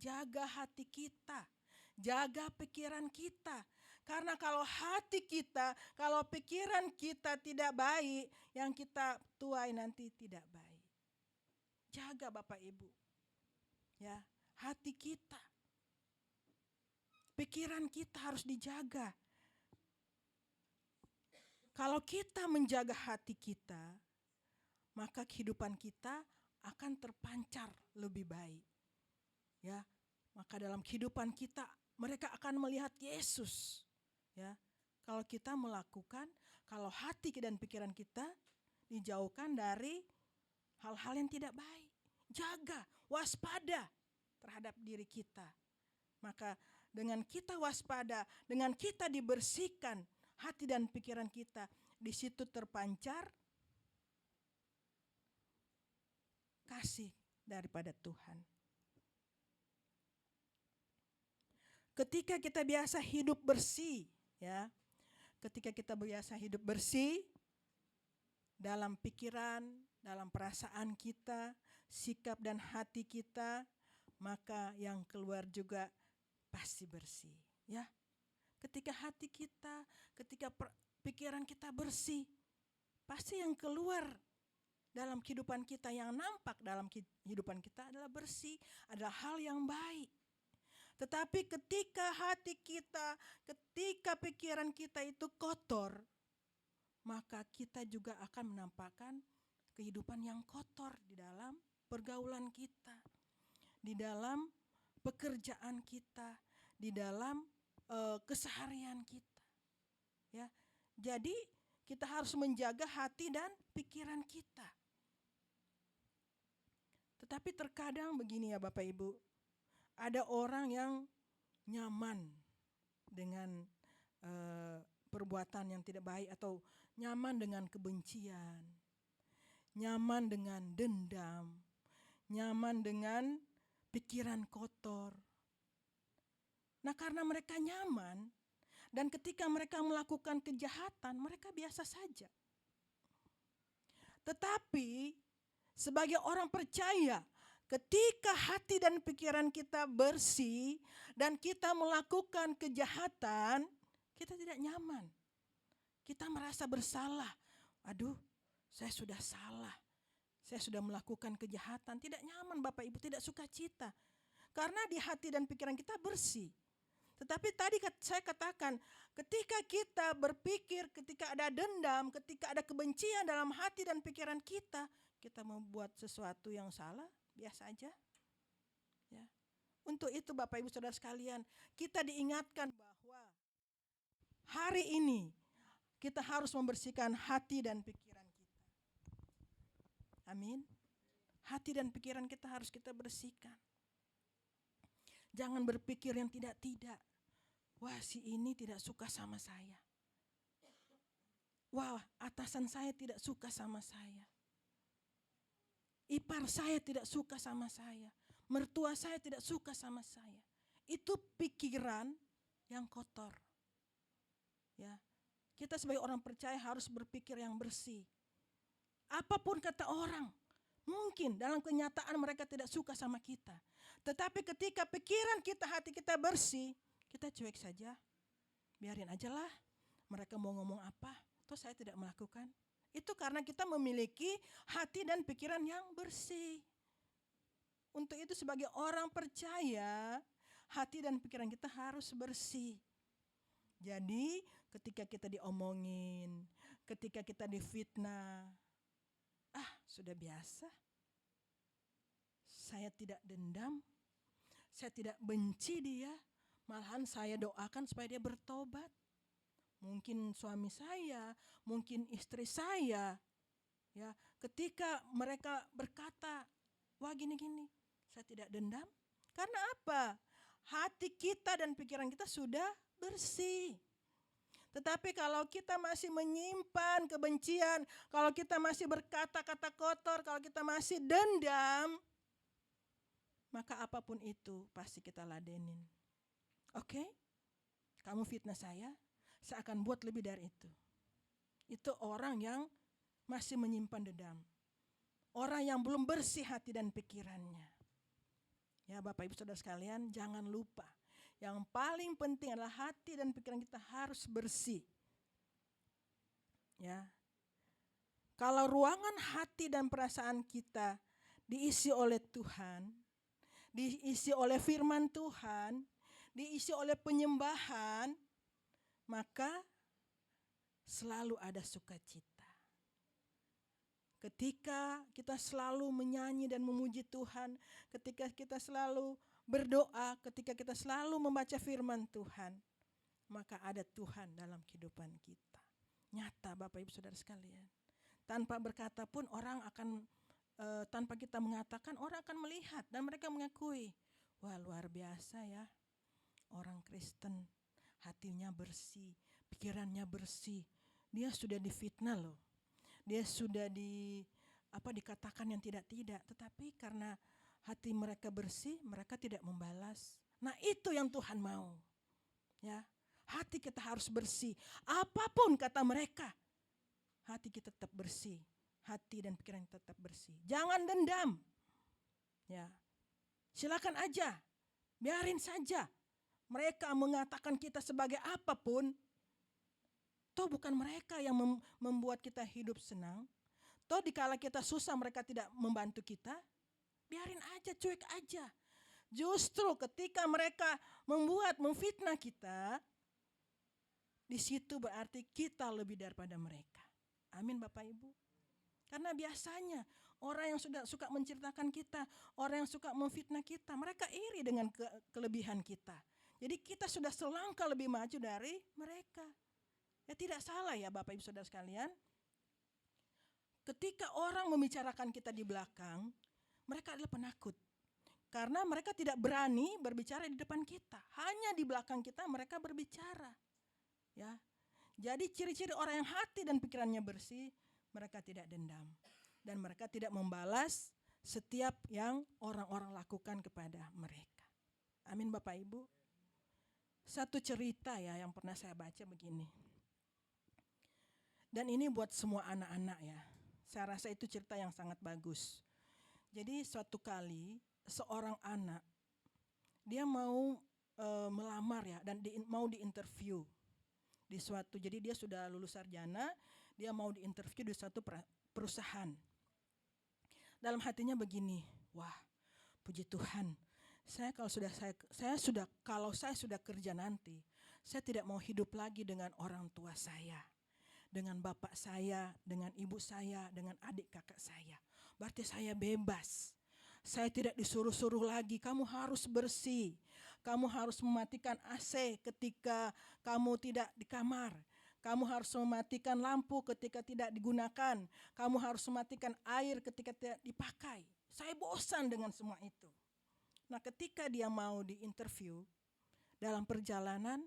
Jaga hati kita, jaga pikiran kita. Karena kalau hati kita, kalau pikiran kita tidak baik, yang kita tuai nanti tidak baik. Jaga Bapak Ibu. Ya, hati kita. pikiran kita harus dijaga. Kalau kita menjaga hati kita, maka kehidupan kita akan terpancar lebih baik. Ya, maka dalam kehidupan kita mereka akan melihat Yesus. Ya, kalau kita melakukan, kalau hati dan pikiran kita dijauhkan dari hal-hal yang tidak baik. Jaga, waspada terhadap diri kita. Maka dengan kita waspada, dengan kita dibersihkan hati dan pikiran kita, di situ terpancar kasih daripada Tuhan. Ketika kita biasa hidup bersih, ya, ketika kita biasa hidup bersih dalam pikiran, dalam perasaan kita, sikap dan hati kita, maka yang keluar juga pasti bersih, ya. Ketika hati kita, ketika pikiran kita bersih, pasti yang keluar dalam kehidupan kita, yang nampak dalam kehidupan kita adalah bersih, adalah hal yang baik. Tetapi ketika hati kita, ketika pikiran kita itu kotor, maka kita juga akan menampakkan kehidupan yang kotor di dalam pergaulan kita, di dalam pekerjaan kita, di dalam keseharian kita. Ya, jadi kita harus menjaga hati dan pikiran kita. Tetapi terkadang begini ya Bapak Ibu, ada orang yang nyaman dengan perbuatan yang tidak baik, atau nyaman dengan kebencian, nyaman dengan dendam, nyaman dengan pikiran kotor. Nah, karena mereka nyaman, dan ketika mereka melakukan kejahatan, mereka biasa saja. Tetapi sebagai orang percaya, ketika hati dan pikiran kita bersih dan kita melakukan kejahatan, kita tidak nyaman. Kita merasa bersalah. Aduh, saya sudah salah. Saya sudah melakukan kejahatan. Tidak nyaman Bapak Ibu, tidak sukacita. Karena di hati dan pikiran kita bersih. Tetapi tadi saya katakan, ketika kita berpikir, ketika ada dendam, ketika ada kebencian dalam hati dan pikiran kita, kita membuat sesuatu yang salah, biasa aja. Ya. Untuk itu Bapak Ibu Saudara sekalian, kita diingatkan bahwa hari ini kita harus membersihkan hati dan pikiran kita. Amin. Hati dan pikiran kita harus kita bersihkan. Jangan berpikir yang tidak-tidak. Wah, si ini tidak suka sama saya. Wah, atasan saya tidak suka sama saya. Ipar saya tidak suka sama saya. Mertua saya tidak suka sama saya. Itu pikiran yang kotor. Ya. Kita sebagai orang percaya harus berpikir yang bersih. Apapun kata orang, mungkin dalam kenyataan mereka tidak suka sama kita. Tetapi ketika pikiran kita, hati kita bersih, kita cuek saja. Biarin aja lah, mereka mau ngomong apa, toh saya tidak melakukan. Itu karena kita memiliki hati dan pikiran yang bersih. Untuk itu sebagai orang percaya, hati dan pikiran kita harus bersih. Jadi ketika kita diomongin, ketika kita difitnah, sudah biasa. Saya tidak dendam, saya tidak benci dia, malahan saya doakan supaya dia bertobat. Mungkin suami saya, mungkin istri saya, ya, ketika mereka berkata, wah gini-gini, saya tidak dendam. Karena apa? Hati kita dan pikiran kita sudah bersih. Tetapi kalau kita masih menyimpan kebencian, kalau kita masih berkata-kata kotor, kalau kita masih dendam, maka apapun itu pasti kita ladenin. Oke? Kamu fitnah saya akan buat lebih dari itu. Itu orang yang masih menyimpan dendam. Orang yang belum bersih hati dan pikirannya. Ya Bapak Ibu Saudara sekalian, jangan lupa. Yang paling penting adalah hati dan pikiran kita harus bersih. Ya. Kalau ruangan hati dan perasaan kita diisi oleh Tuhan, diisi oleh firman Tuhan, diisi oleh penyembahan, maka selalu ada sukacita. Ketika kita selalu menyanyi dan memuji Tuhan, ketika kita selalu berdoa, ketika kita selalu membaca firman Tuhan, maka ada Tuhan dalam kehidupan kita. Nyata Bapak Ibu Saudara sekalian. Tanpa berkata pun orang akan, tanpa kita mengatakan, orang akan melihat dan mereka mengakui, wah luar biasa ya, orang Kristen hatinya bersih, pikirannya bersih. Dia sudah difitnah loh. Dia sudah dikatakan yang tidak-tidak, tetapi karena hati mereka bersih, mereka tidak membalas. Nah, itu yang Tuhan mau. Ya, hati kita harus bersih. Apapun kata mereka, hati kita tetap bersih. Hati dan pikiran kita tetap bersih. Jangan dendam. Ya. Silakan aja. Biarin saja. Mereka mengatakan kita sebagai apapun. Toh bukan mereka yang membuat kita hidup senang. Toh dikala kita susah mereka tidak membantu kita. Biarin aja, cuek aja. Justru ketika mereka memfitnah kita, di situ berarti kita lebih daripada mereka. Amin Bapak Ibu. Karena biasanya orang yang suka menceritakan kita, orang yang suka memfitnah kita, mereka iri dengan kelebihan kita. Jadi kita sudah selangkah lebih maju dari mereka. Ya tidak salah ya Bapak Ibu Saudara sekalian. Ketika orang membicarakan kita di belakang, mereka adalah penakut. Karena mereka tidak berani berbicara di depan kita. Hanya di belakang kita mereka berbicara. Ya. Jadi ciri-ciri orang yang hati dan pikirannya bersih, mereka tidak dendam. Dan mereka tidak membalas setiap yang orang-orang lakukan kepada mereka. Amin Bapak Ibu. Satu cerita ya yang pernah saya baca begini. Dan ini buat semua anak-anak ya. Saya rasa itu cerita yang sangat bagus. Jadi suatu kali seorang anak, dia mau melamar ya, dan mau diinterview di suatu, jadi dia sudah lulus sarjana, dia mau diinterview di suatu perusahaan. Dalam hatinya begini, wah puji Tuhan, kalau saya sudah kerja nanti, saya tidak mau hidup lagi dengan orang tua saya, dengan bapak saya, dengan ibu saya, dengan adik kakak saya. Berarti saya bebas. Saya tidak disuruh-suruh lagi, kamu harus bersih. Kamu harus mematikan AC ketika kamu tidak di kamar. Kamu harus mematikan lampu ketika tidak digunakan. Kamu harus mematikan air ketika tidak dipakai. Saya bosan dengan semua itu. Nah, ketika dia mau diinterview, dalam perjalanan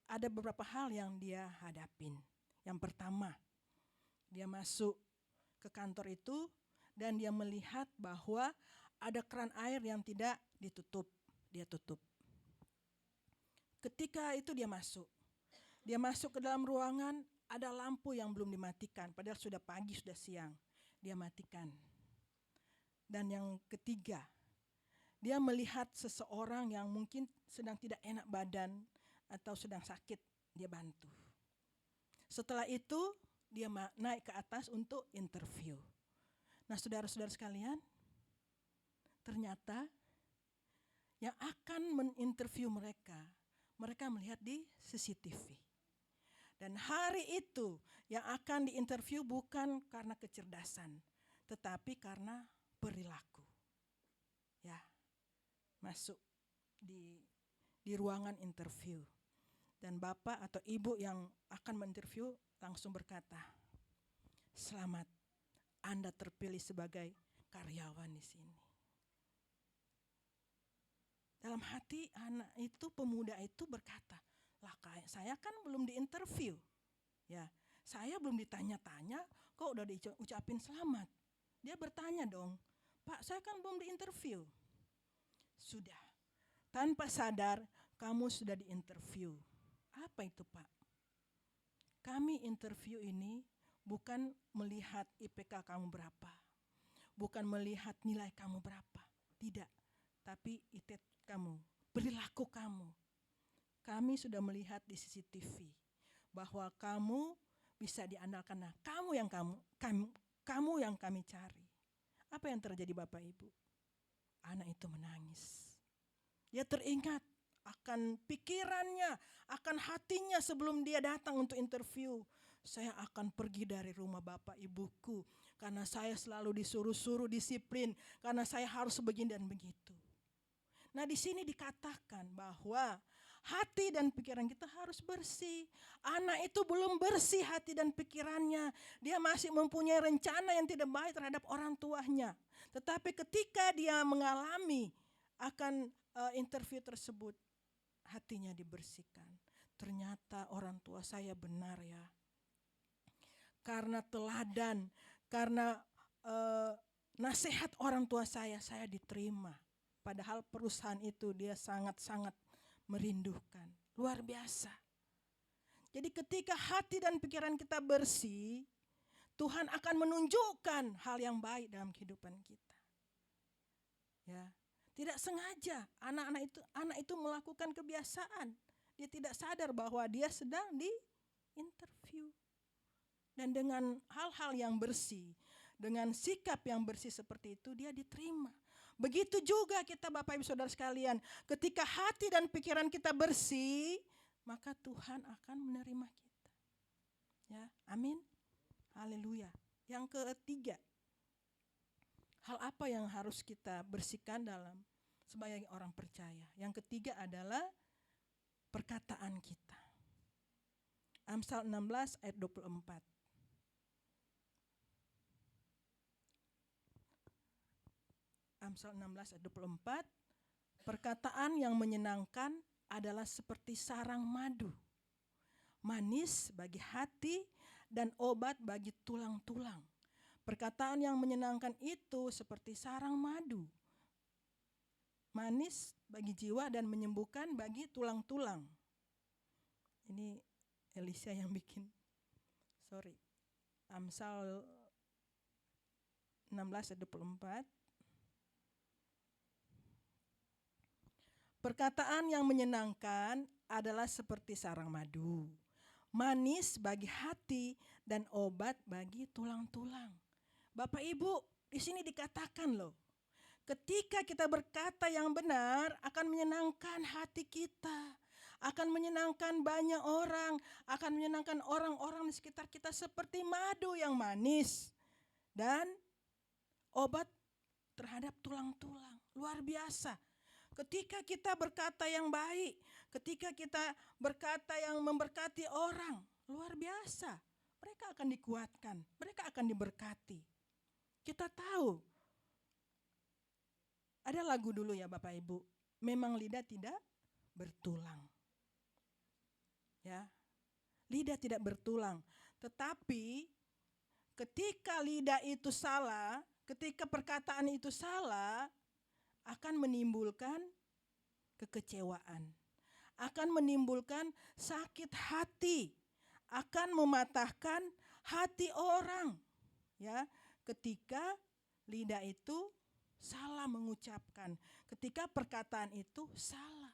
ada beberapa hal yang dia hadapin. Yang pertama, dia masuk ke kantor itu dan dia melihat bahwa ada keran air yang tidak ditutup. Dia tutup. Ketika itu dia masuk ke dalam ruangan, ada lampu yang belum dimatikan, padahal sudah pagi, sudah siang. Dia matikan. Dan yang ketiga, dia melihat seseorang yang mungkin sedang tidak enak badan atau sedang sakit, dia bantu. Setelah itu dia naik ke atas untuk interview. Nah saudara-saudara sekalian, ternyata yang akan menginterview mereka melihat di CCTV. Dan hari itu yang akan diinterview bukan karena kecerdasan, tetapi karena perilaku. Ya, masuk di ruangan interview. Dan bapak atau ibu yang akan menginterview langsung berkata, selamat, Anda terpilih sebagai karyawan di sini. Dalam hati anak itu, pemuda itu berkata, lah saya kan belum diinterview. Ya, saya belum ditanya-tanya, kok udah diucapin selamat. Dia bertanya dong, Pak, saya kan belum diinterview. Sudah, tanpa sadar kamu sudah diinterview. Apa itu Pak? Kami interview ini bukan melihat IPK kamu berapa, bukan melihat nilai kamu berapa, tidak. Tapi itu kamu, perilaku kamu. Kami sudah melihat di CCTV bahwa kamu bisa diandalkan. Nah, kamu yang kami cari. Apa yang terjadi Bapak Ibu? Anak itu menangis. Dia teringat akan pikirannya, akan hatinya sebelum dia datang untuk interview. Saya akan pergi dari rumah bapak ibuku karena saya selalu disuruh-suruh disiplin, karena saya harus begini dan begitu. Nah, di sini dikatakan bahwa hati dan pikiran kita harus bersih. Anak itu belum bersih hati dan pikirannya. Dia masih mempunyai rencana yang tidak baik terhadap orang tuanya. Tetapi ketika dia mengalami akan interview tersebut, hatinya dibersihkan. Ternyata orang tua saya benar ya. Karena teladan, karena nasihat orang tua saya diterima. Padahal perusahaan itu dia sangat-sangat merindukan. Luar biasa. Jadi ketika hati dan pikiran kita bersih, Tuhan akan menunjukkan hal yang baik dalam kehidupan kita. Ya, tidak sengaja anak itu melakukan kebiasaan. Dia tidak sadar bahwa dia sedang diinterview. Dan dengan hal-hal yang bersih, dengan sikap yang bersih seperti itu, dia diterima. Begitu juga kita Bapak Ibu Saudara sekalian, ketika hati dan pikiran kita bersih, maka Tuhan akan menerima kita. Ya, amin. Haleluya. Yang ketiga, hal apa yang harus kita bersihkan dalam sebagai orang percaya? Yang ketiga adalah perkataan kita. Amsal 16 ayat 24. Amsal 16 ayat 24, perkataan yang menyenangkan adalah seperti sarang madu, manis bagi hati dan obat bagi tulang-tulang. Perkataan yang menyenangkan itu seperti sarang madu, manis bagi jiwa dan menyembuhkan bagi tulang-tulang. Ini Elisa yang bikin, Amsal 16 ayat 24. Perkataan yang menyenangkan adalah seperti sarang madu, manis bagi hati dan obat bagi tulang-tulang. Bapak Ibu, di sini dikatakan loh, ketika kita berkata yang benar akan menyenangkan hati kita, akan menyenangkan banyak orang, akan menyenangkan orang-orang di sekitar kita seperti madu yang manis dan obat terhadap tulang-tulang. Luar biasa. Ketika kita berkata yang baik, ketika kita berkata yang memberkati orang, luar biasa. Mereka akan dikuatkan, mereka akan diberkati. Kita tahu, ada lagu dulu ya Bapak Ibu, memang lidah tidak bertulang. Ya, lidah tidak bertulang. Tetapi ketika lidah itu salah, ketika perkataan itu salah, akan menimbulkan kekecewaan, akan menimbulkan sakit hati, akan mematahkan hati orang. Ya, ketika lidah itu salah mengucapkan, ketika perkataan itu salah.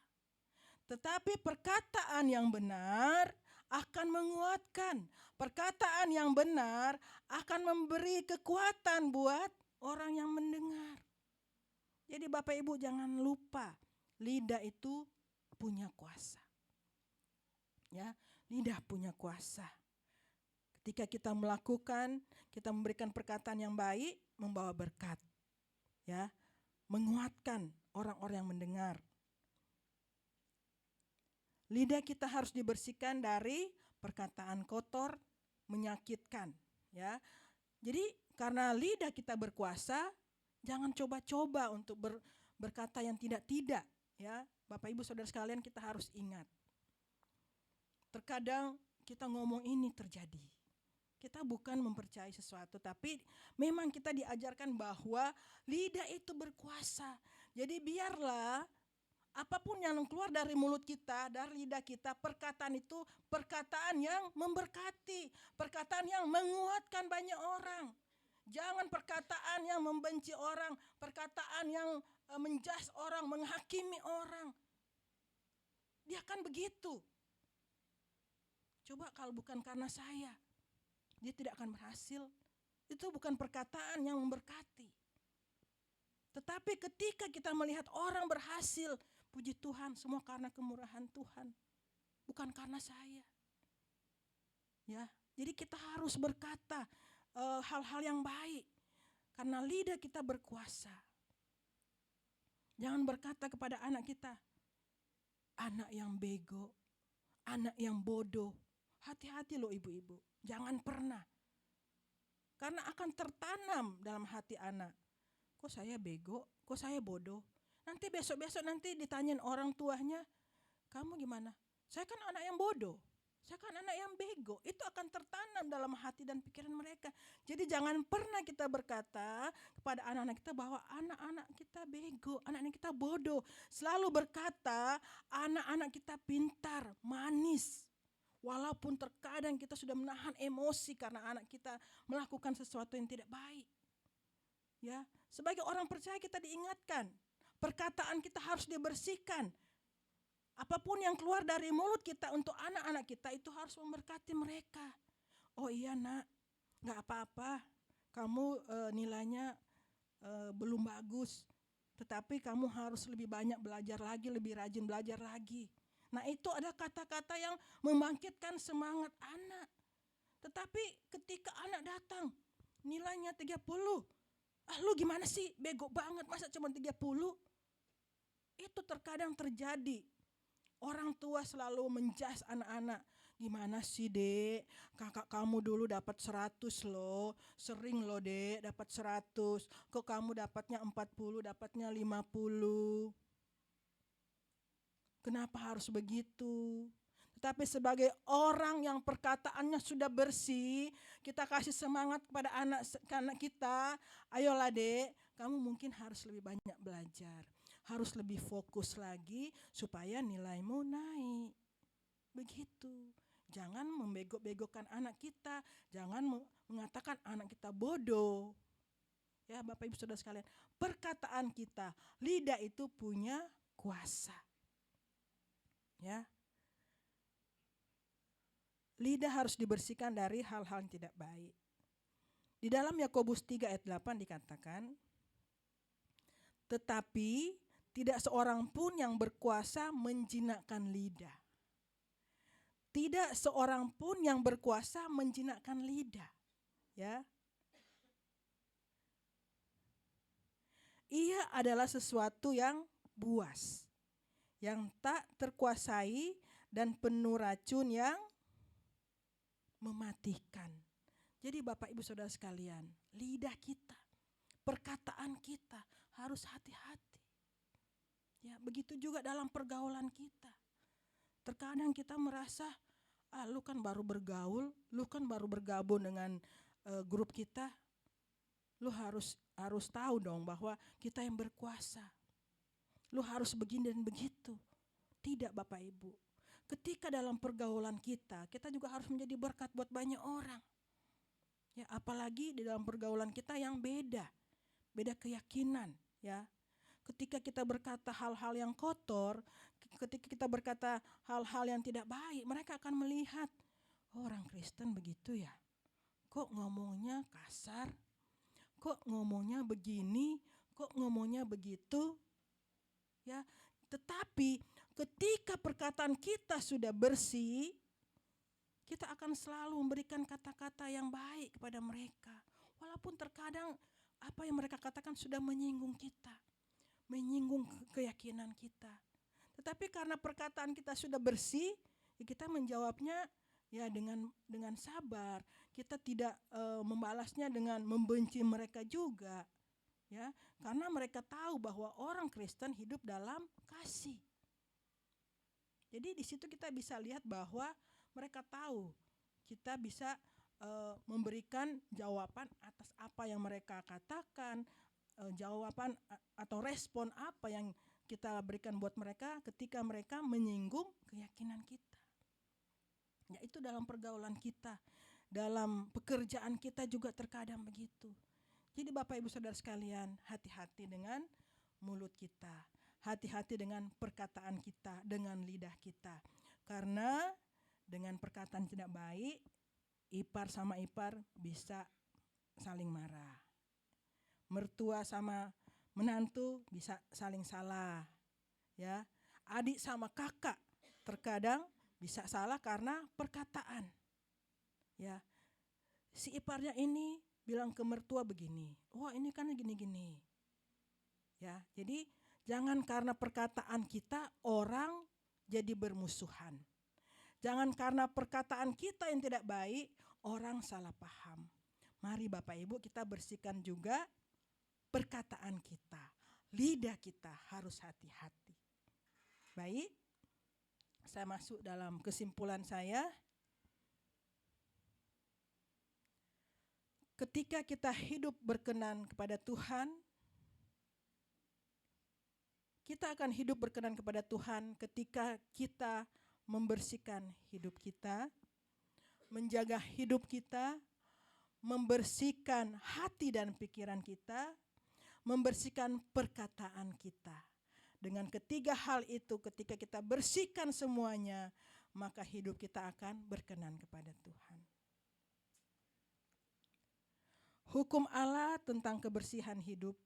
Tetapi perkataan yang benar akan menguatkan, perkataan yang benar akan memberi kekuatan buat orang yang mendengar. Jadi Bapak Ibu jangan lupa, lidah itu punya kuasa. Ya, lidah punya kuasa. Ketika kita melakukan, kita memberikan perkataan yang baik, membawa berkat. Ya, menguatkan orang-orang yang mendengar. Lidah kita harus dibersihkan dari perkataan kotor, menyakitkan. Ya, jadi karena lidah kita berkuasa, jangan coba-coba untuk berkata yang tidak-tidak, ya. Bapak Ibu Saudara sekalian, kita harus ingat. Terkadang kita ngomong ini terjadi. Kita bukan mempercayai sesuatu, tapi memang kita diajarkan bahwa lidah itu berkuasa. Jadi biarlah apapun yang keluar dari mulut kita, dari lidah kita, perkataan itu perkataan yang memberkati, perkataan yang menguatkan banyak orang. Jangan perkataan yang membenci orang, perkataan yang menjudge orang, menghakimi orang. Dia akan begitu. Coba kalau bukan karena saya, dia tidak akan berhasil. Itu bukan perkataan yang memberkati. Tetapi ketika kita melihat orang berhasil, Puji Tuhan, semua karena kemurahan Tuhan, bukan karena saya. Ya, jadi kita harus berkata hal-hal yang baik, karena lidah kita berkuasa. Jangan berkata kepada anak kita, anak yang bego, anak yang bodoh. Hati-hati loh ibu-ibu, jangan pernah. Karena akan tertanam dalam hati anak, kok saya bego, kok saya bodoh. Nanti besok-besok nanti ditanyain orang tuanya, kamu gimana? Saya kan anak yang bodoh, saya kan anak yang bego. Itu akan tertanam dalam hati dan pikiran mereka. Jadi jangan pernah kita berkata kepada anak-anak kita bahwa anak-anak kita bego, anak-anak kita bodoh. Selalu berkata anak-anak kita pintar, manis. Walaupun terkadang kita sudah menahan emosi karena anak kita melakukan sesuatu yang tidak baik. Ya, sebagai orang percaya kita diingatkan, perkataan kita harus dibersihkan. Apapun yang keluar dari mulut kita untuk anak-anak kita itu harus memberkati mereka. Oh iya nak, gak apa-apa, kamu nilainya belum bagus, tetapi kamu harus lebih banyak belajar lagi, lebih rajin belajar lagi. Nah itu adalah kata-kata yang membangkitkan semangat anak. Tetapi ketika anak datang, nilainya 30, lu gimana sih, bego banget, masa cuma 30? Itu terkadang terjadi. Orang tua selalu menjas anak-anak. Gimana sih dek, kakak kamu dulu dapat 100 loh, sering loh dek dapat 100, kok kamu dapatnya 40, dapatnya 50. Kenapa harus begitu? Tetapi sebagai orang yang perkataannya sudah bersih, kita kasih semangat kepada anak kita, ayolah dek, kamu mungkin harus lebih banyak belajar, harus lebih fokus lagi supaya nilaimu naik. Begitu. Jangan membego-begokan anak kita, jangan mengatakan anak kita bodoh. Ya Bapak Ibu Saudara sekalian, perkataan kita, lidah itu punya kuasa. Ya. Lidah harus dibersihkan dari hal-hal yang tidak baik. Di dalam Yakobus 3 ayat 8 dikatakan, tetapi tidak seorang pun yang berkuasa menjinakkan lidah. Tidak seorang pun yang berkuasa menjinakkan lidah. Ya. Ia adalah sesuatu yang buas, yang tak terkuasai dan penuh racun yang mematikan. Jadi Bapak Ibu Saudara sekalian, lidah kita, perkataan kita harus hati-hati. Ya, begitu juga dalam pergaulan kita. Terkadang kita merasa, lu kan baru bergaul, lu kan baru bergabung dengan grup kita, lu harus tahu dong bahwa kita yang berkuasa. Lu harus begini dan begitu. Tidak Bapak Ibu. Ketika dalam pergaulan kita juga harus menjadi berkat buat banyak orang. Ya, apalagi di dalam pergaulan kita yang beda keyakinan, ya. Ketika kita berkata hal-hal yang kotor, ketika kita berkata hal-hal yang tidak baik, mereka akan melihat, oh, orang Kristen begitu ya. Kok ngomongnya kasar? Kok ngomongnya begini? Kok ngomongnya begitu? Ya, tetapi ketika perkataan kita sudah bersih, kita akan selalu memberikan kata-kata yang baik kepada mereka. Walaupun terkadang apa yang mereka katakan sudah menyinggung kita, menyinggung keyakinan kita. Tetapi karena perkataan kita sudah bersih, ya kita menjawabnya ya dengan sabar. Kita tidak membalasnya dengan membenci mereka juga. Ya, karena mereka tahu bahwa orang Kristen hidup dalam kasih. Jadi di situ kita bisa lihat bahwa mereka tahu kita bisa memberikan jawaban atas apa yang mereka katakan, jawaban atau respon apa yang kita berikan buat mereka ketika mereka menyinggung keyakinan kita. Yaitu dalam pergaulan kita, dalam pekerjaan kita juga terkadang begitu. Jadi Bapak Ibu Saudara sekalian, hati-hati dengan mulut kita, hati-hati dengan perkataan kita, dengan lidah kita. Karena dengan perkataan tidak baik, ipar sama ipar bisa saling marah. Mertua sama menantu bisa saling salah. Ya, Adik sama kakak terkadang bisa salah karena perkataan. Ya, si iparnya ini bilang ke mertua begini, wah ini kan gini-gini. Ya, jadi jangan karena perkataan kita orang jadi bermusuhan. Jangan karena perkataan kita yang tidak baik orang salah paham. Mari Bapak Ibu kita bersihkan juga perkataan kita. Lidah kita harus hati-hati. Baik, saya masuk dalam kesimpulan saya. Ketika kita hidup berkenan kepada Tuhan, kita akan hidup berkenan kepada Tuhan ketika kita membersihkan hidup kita, menjaga hidup kita, membersihkan hati dan pikiran kita, membersihkan perkataan kita. Dengan ketiga hal itu, ketika kita bersihkan semuanya, maka hidup kita akan berkenan kepada Tuhan. Hukum Allah tentang kebersihan hidup,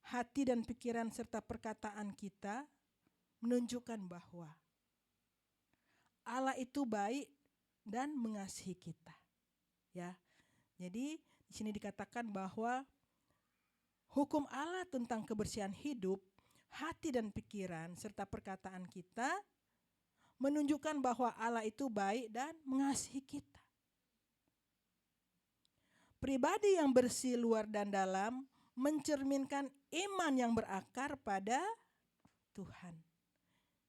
hati dan pikiran serta perkataan kita menunjukkan bahwa Allah itu baik dan mengasihi kita. Ya. Jadi di sini dikatakan bahwa hukum Allah tentang kebersihan hidup, hati dan pikiran serta perkataan kita menunjukkan bahwa Allah itu baik dan mengasihi kita. Pribadi yang bersih luar dan dalam mencerminkan iman yang berakar pada Tuhan.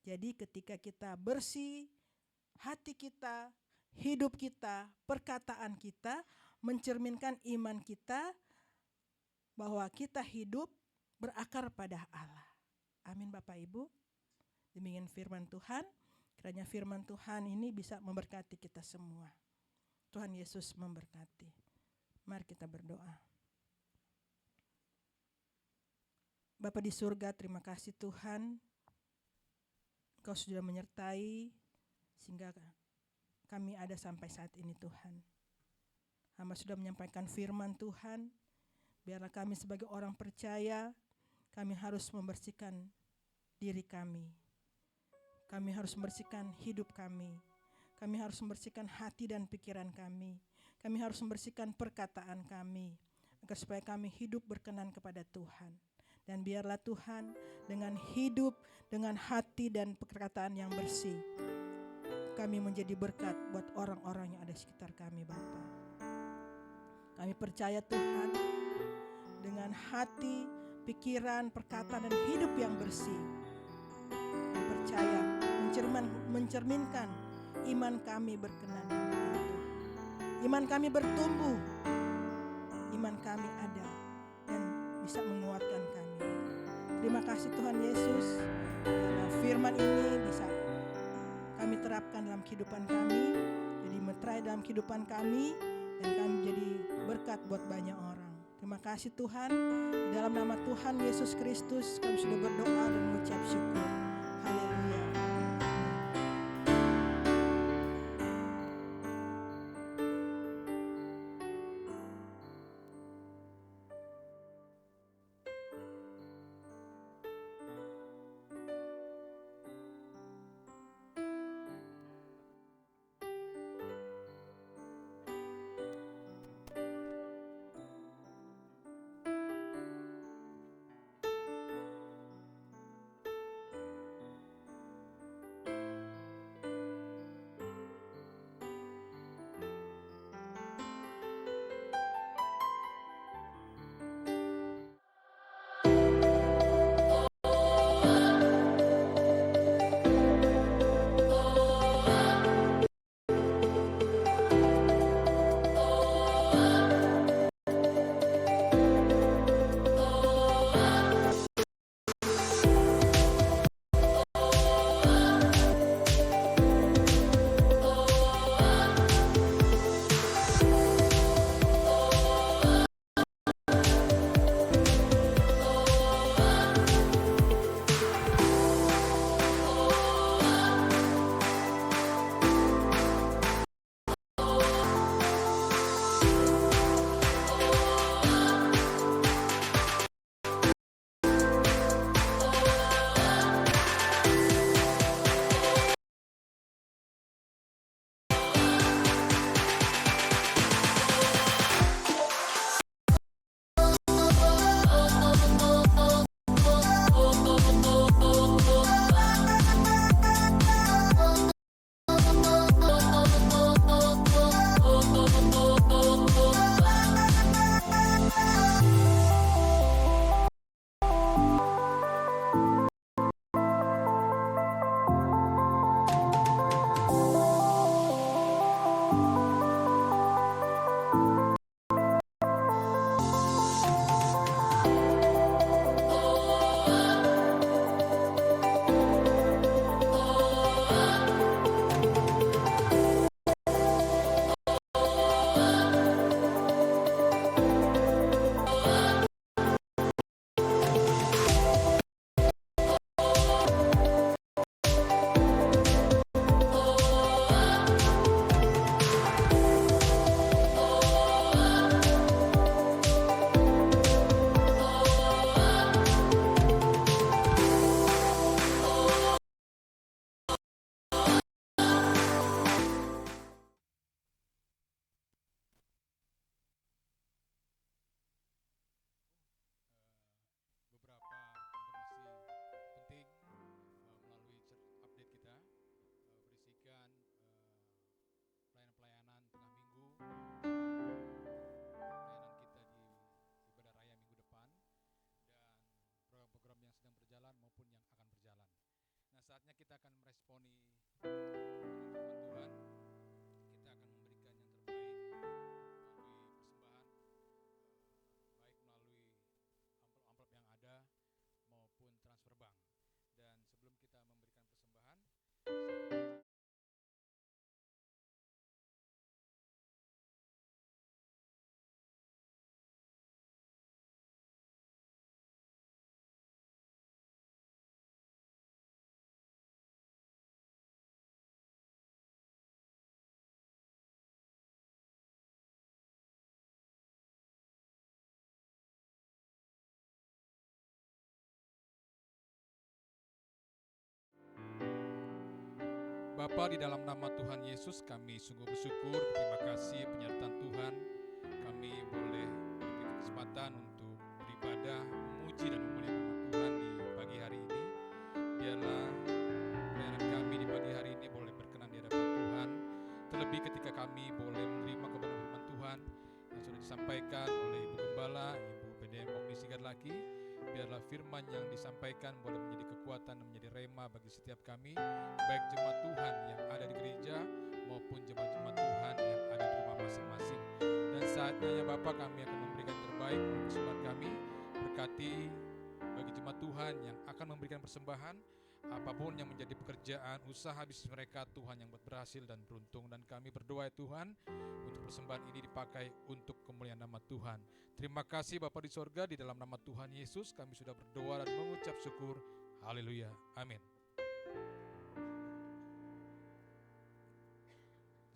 Jadi ketika kita bersih, hati kita, hidup kita, perkataan kita mencerminkan iman kita bahwa kita hidup berakar pada Allah. Amin Bapak Ibu. Demikian firman Tuhan. Kiranya firman Tuhan ini bisa memberkati kita semua. Tuhan Yesus memberkati. Mari kita berdoa. Bapa di surga, terima kasih Tuhan. Engkau sudah menyertai sehingga kami ada sampai saat ini Tuhan. Hamba sudah menyampaikan firman Tuhan. Biarlah kami sebagai orang percaya, kami harus membersihkan diri kami. Kami harus membersihkan hidup kami. Kami harus membersihkan hati dan pikiran kami. Kami harus membersihkan perkataan kami, agar supaya kami hidup berkenan kepada Tuhan. Dan biarlah Tuhan dengan hidup, dengan hati dan perkataan yang bersih, kami menjadi berkat buat orang-orang yang ada di sekitar kami Bapa. Kami percaya Tuhan, dengan hati, pikiran, perkataan dan hidup yang bersih, kami percaya mencerminkan iman kami berkenan kepada Tuhan. Iman kami bertumbuh, iman kami ada dan bisa menguatkan kami. Terima kasih Tuhan Yesus, karena firman ini bisa kami terapkan dalam kehidupan kami, jadi meterai dalam kehidupan kami, dan kami jadi berkat buat banyak orang. Terima kasih Tuhan, di dalam nama Tuhan Yesus Kristus kami sudah berdoa dan mengucap syukur. Haleluya. meresponi firman Tuhan, kita akan memberikan yang terbaik melalui persembahan, baik melalui amplop-amplop yang ada maupun transfer bank. Dan sebelum kita memberikan persembahan, Bapa, di dalam nama Tuhan Yesus kami sungguh bersyukur, terima kasih penyertaan Tuhan. Kami boleh diberi kesempatan untuk beribadah, memuji dan memuliakan nama Tuhan di pagi hari ini. Biarlah pelayanan kami di pagi hari ini boleh berkenan di hadapan Tuhan. Terlebih ketika kami boleh menerima kebenaran firman Tuhan yang sudah disampaikan oleh Ibu Gembala, Ibu PDM Ogni Sigarlaki. Biarlah firman yang disampaikan boleh menjadi kekuatan dan menjadi rema bagi setiap kami, baik jemaat Tuhan yang ada di gereja maupun jemaat-jemaat Tuhan yang ada di rumah masing-masing. Dan saatnya ya Bapa, kami akan memberikan yang terbaik untuk persembahan kami. Berkati bagi jemaat Tuhan yang akan memberikan persembahan, apapun yang menjadi pekerjaan, usaha bisnis mereka, Tuhan yang buat berhasil dan beruntung. Dan kami berdoa ya Tuhan, untuk persembahan ini dipakai untuk kemuliaan nama Tuhan. Terima kasih Bapa di sorga, di dalam nama Tuhan Yesus kami sudah berdoa dan mengucap syukur. Haleluya, amin.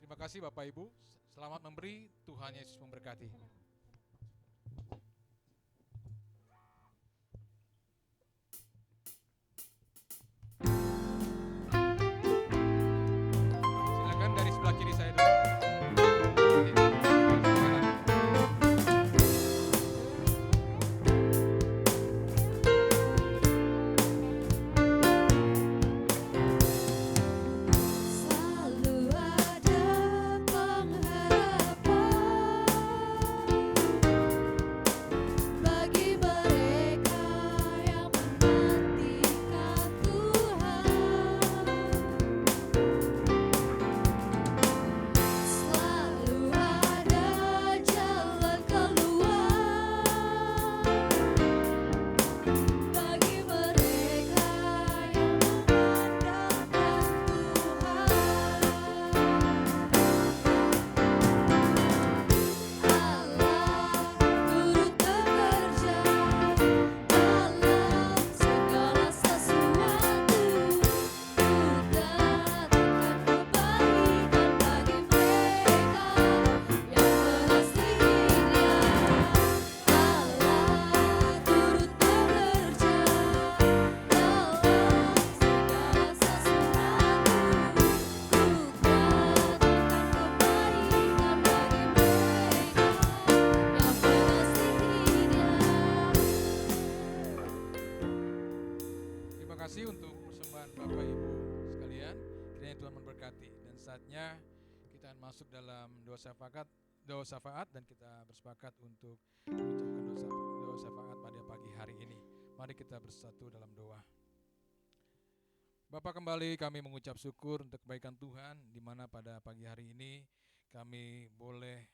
Terima kasih Bapak Ibu, selamat memberi, Tuhan Yesus memberkati. Silakan dari sebelah kiri saya dulu. Selalu ada pengharapan bagi mereka yang menantikan Tuhan. Selalu ada jalan keluar bagi mereka yang mengandalkan Tuhan. Allah turut bekerja dalam segala sesuatu untuk datangkan kebaikan bagi mereka yang mengasihi Dia. Allah turut bekerja dalam segala sesuatu untuk datangkan kebaikan bagi mereka yang mengasihi Dia. Terima kasih untuk persembahan Bapak Ibu sekalian. Kiranya Tuhan memberkati. Dan saatnya kita akan masuk dalam doa syafaat dan kita bersepakat untuk mengucapkan doa syafaat pada pagi hari ini. Mari kita bersatu dalam doa. Bapa, kembali kami mengucap syukur untuk kebaikan Tuhan, di mana pada pagi hari ini kami boleh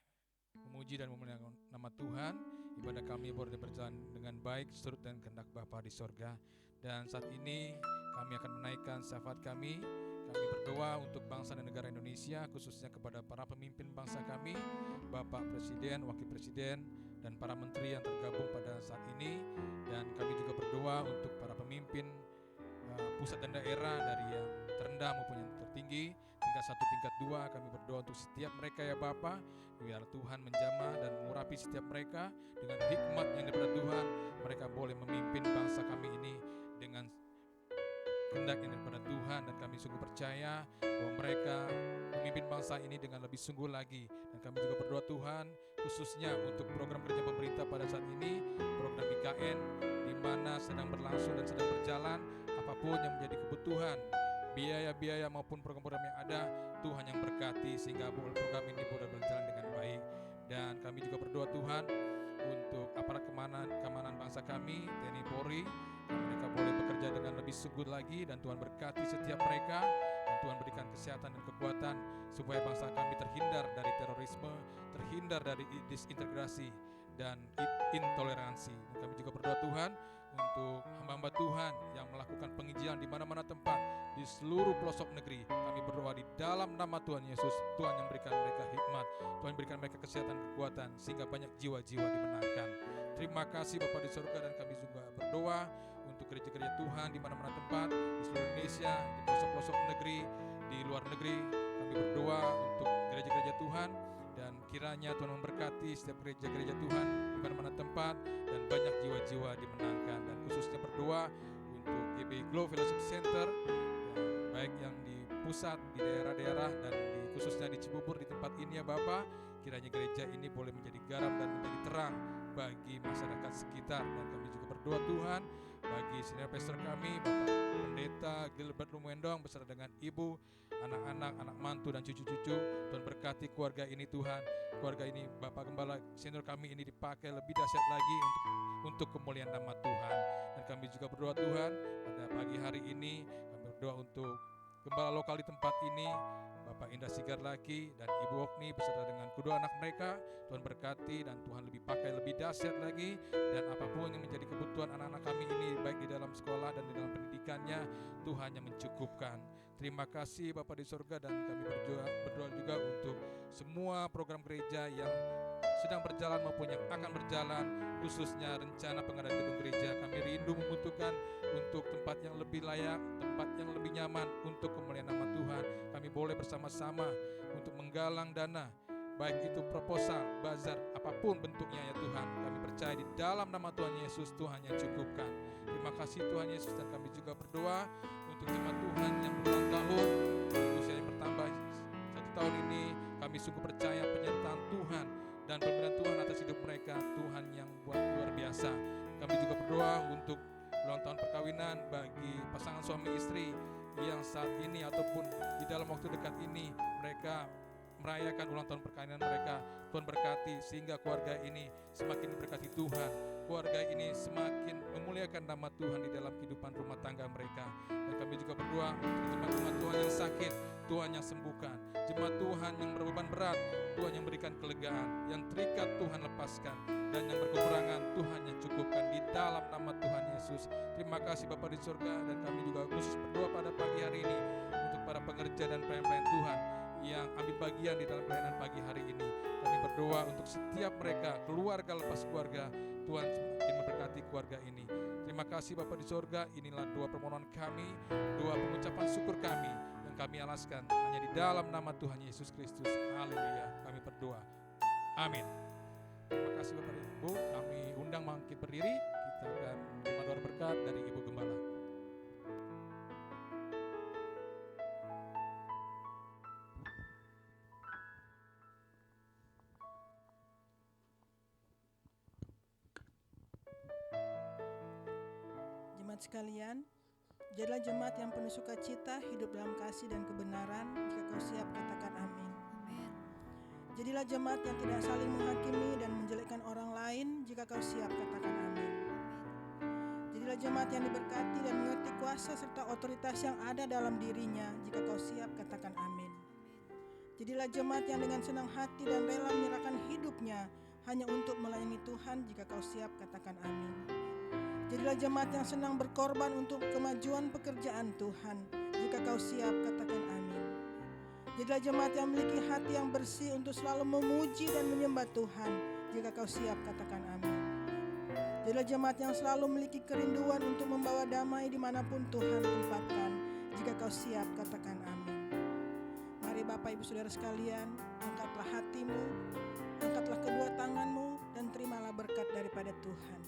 memuji dan memuliakan nama Tuhan. Ibadah kami boleh berjalan dengan baik seturut dan kehendak Bapa di sorga. Dan saat ini kami akan menaikkan syafaat kami. Kami berdoa untuk bangsa dan negara Indonesia, khususnya kepada para pemimpin bangsa kami, Bapak Presiden, Wakil Presiden, dan para menteri yang tergabung pada saat ini. Dan kami juga berdoa untuk para pemimpin pusat dan daerah, dari yang terendah maupun yang tertinggi, tingkat 1, tingkat 2. Kami berdoa untuk setiap mereka ya Bapa, biar Tuhan menjamah dan mengurapi setiap mereka dengan hikmat yang daripada Tuhan. Mereka boleh memimpin bangsa kami ini dengan kehendak yang daripada Tuhan, dan kami sungguh percaya bahwa mereka memimpin bangsa ini dengan lebih sungguh lagi. Dan kami juga berdoa Tuhan, khususnya untuk program kerja pemerintah pada saat ini, program IKN, di mana sedang berlangsung dan sedang berjalan. Apapun yang menjadi kebutuhan, biaya-biaya maupun program-program yang ada, Tuhan yang berkati sehingga program ini boleh berjalan dengan baik. Dan kami juga berdoa Tuhan untuk aparat keamanan bangsa kami, TNI Polri, mereka boleh bekerja bekerja dengan lebih sungguh lagi, dan Tuhan berkati setiap mereka, dan Tuhan berikan kesehatan dan kekuatan supaya bangsa kami terhindar dari terorisme, terhindar dari disintegrasi dan intoleransi. Dan kami juga berdoa Tuhan untuk hamba-hamba Tuhan yang melakukan penginjilan di mana-mana tempat di seluruh pelosok negeri. Kami berdoa di dalam nama Tuhan Yesus, Tuhan yang berikan mereka hikmat, Tuhan berikan mereka kesehatan, kekuatan, sehingga banyak jiwa-jiwa dimenangkan. Terima kasih Bapa di surga, dan kami juga berdoa untuk gereja-gereja Tuhan di mana-mana tempat di seluruh Indonesia, di pelosok-pelosok negeri, di luar negeri. Kami berdoa untuk gereja-gereja Tuhan, dan kiranya Tuhan memberkati setiap gereja-gereja Tuhan di mana-mana tempat, dan banyak jiwa-jiwa dimenangkan. Dan khususnya berdoa untuk GBI Glow Fellowship Center, dan baik yang di pusat, di daerah-daerah, dan khususnya di Cibubur, di tempat ini ya Bapa. Kiranya gereja ini boleh menjadi garam dan menjadi terang bagi masyarakat sekitar. Dan kami juga berdoa Tuhan bagi senior pastor kami, Bapak Pendeta Gilbert Lumendong beserta dengan ibu, anak-anak, anak mantu dan cucu-cucu. Tuhan berkati keluarga ini Tuhan. Keluarga ini Bapak Gembala senior kami ini dipakai lebih dahsyat lagi untuk kemuliaan nama Tuhan. Dan kami juga berdoa Tuhan pada pagi hari ini, kami berdoa untuk gembala lokal di tempat ini, Bapak Indah Sigar Laki dan Ibu Okni beserta dengan kedua anak mereka. Tuhan berkati dan Tuhan lebih pakai lebih dahsyat lagi, dan apapun yang menjadi kebutuhan anak-anak kami ini baik di dalam sekolah dan di dalam pendidikannya, Tuhan yang mencukupkan. Terima kasih Bapa di surga, dan kami berdoa juga untuk semua program gereja yang sedang berjalan maupun yang akan berjalan, khususnya rencana pengadaan gedung gereja. Kami rindu membutuhkan untuk tempat yang lebih layak, tempat yang lebih nyaman untuk kemuliaan nama Tuhan. Kami boleh bersama-sama untuk menggalang dana, baik itu proposal, bazar, apapun bentuknya ya Tuhan. Kami percaya di dalam nama Tuhan Yesus, Tuhan yang cukupkan. Terima kasih Tuhan Yesus, dan kami juga berdoa untuk jemaat Tuhan yang berulang tahun, usia yang bertambah 1 tahun ini. Kami sungguh percaya penyertaan Tuhan dan pemberian Tuhan atas hidup mereka, Tuhan yang buat luar biasa. Kami juga berdoa untuk ulang tahun perkawinan bagi pasangan suami istri yang saat ini ataupun di dalam waktu dekat ini mereka merayakan ulang tahun perkawinan mereka. Tuhan berkati sehingga keluarga ini semakin diberkati Tuhan. Keluarga ini semakin memuliakan nama Tuhan di dalam kehidupan rumah tangga mereka. Dan kami juga berdoa untuk jemaat-jemaat Tuhan yang sakit, Tuhan yang sembuhkan. Jemaat Tuhan yang berbeban berat, Tuhan yang berikan kelegaan. Yang terikat Tuhan lepaskan, dan yang berkekurangan Tuhan yang cukupkan di dalam nama Tuhan Yesus. Terima kasih Bapa di surga, dan kami juga khusus berdoa pada pagi hari ini untuk para pengerja dan pelayan-pelayan Tuhan yang ambil bagian di dalam pelayanan pagi hari ini. Kami berdoa untuk setiap mereka, keluarga lepas keluarga, Tuhan semakin memberkati keluarga ini. Terima kasih Bapa di surga. Inilah doa permohonan kami, doa pengucapan syukur kami yang kami alaskan hanya di dalam nama Tuhan Yesus Kristus. Haleluya, kami berdoa. Amin. Terima kasih Bapak dan Ibu. Kami undang bangkit berdiri. Kita akan menerima doa berkat dari Ibu Gembala. Jemaat sekalian, jadilah jemaat yang penuh sukacita, hidup dalam kasih dan kebenaran. Jika kau siap, katakan amin. Amin. Jadilah jemaat yang tidak saling menghakimi dan menjelekkan orang lain. Jika kau siap, katakan amin. Jadilah jemaat yang diberkati dan mengerti kuasa serta otoritas yang ada dalam dirinya. Jika kau siap, katakan amin. Jadilah jemaat yang dengan senang hati dan rela menyerahkan hidupnya hanya untuk melayani Tuhan. Jika kau siap, katakan amin. Jadilah jemaat yang senang berkorban untuk kemajuan pekerjaan Tuhan. Jika kau siap, katakan amin. Jadilah jemaat yang memiliki hati yang bersih untuk selalu memuji dan menyembah Tuhan. Jika kau siap, katakan amin. Jadilah jemaat yang selalu memiliki kerinduan untuk membawa damai dimanapun Tuhan tempatkan. Jika kau siap, katakan amin. Mari Bapak Ibu Saudara sekalian, angkatlah hatimu, angkatlah kedua tanganmu, dan terimalah berkat daripada Tuhan.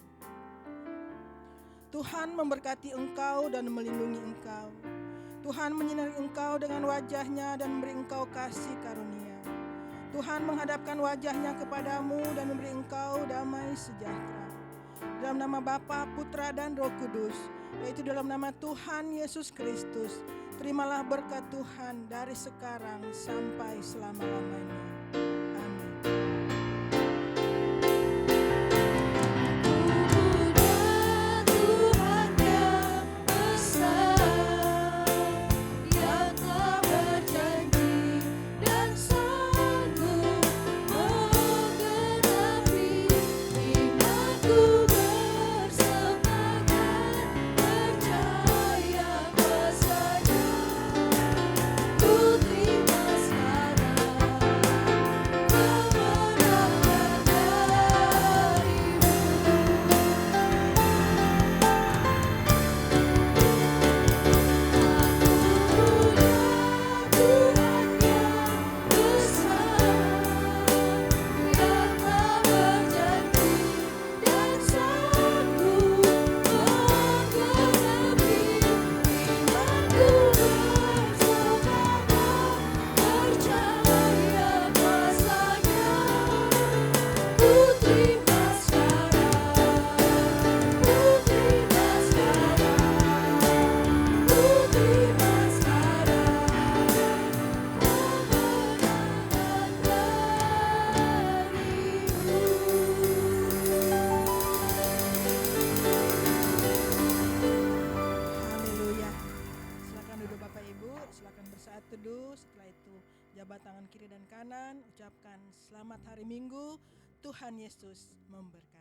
Tuhan memberkati engkau dan melindungi engkau. Tuhan menyinari engkau dengan wajah-Nya dan memberi engkau kasih karunia. Tuhan menghadapkan wajah-Nya kepadamu dan memberi engkau damai sejahtera. Dalam nama Bapa, Putra, dan Roh Kudus, yaitu dalam nama Tuhan Yesus Kristus, terimalah berkat Tuhan dari sekarang sampai selama-lamanya. Amin. Tuhan yang dulu, silakan bersaat teduh. Setelah itu jabat tangan kiri dan kanan, ucapkan selamat hari Minggu. Tuhan Yesus memberkati.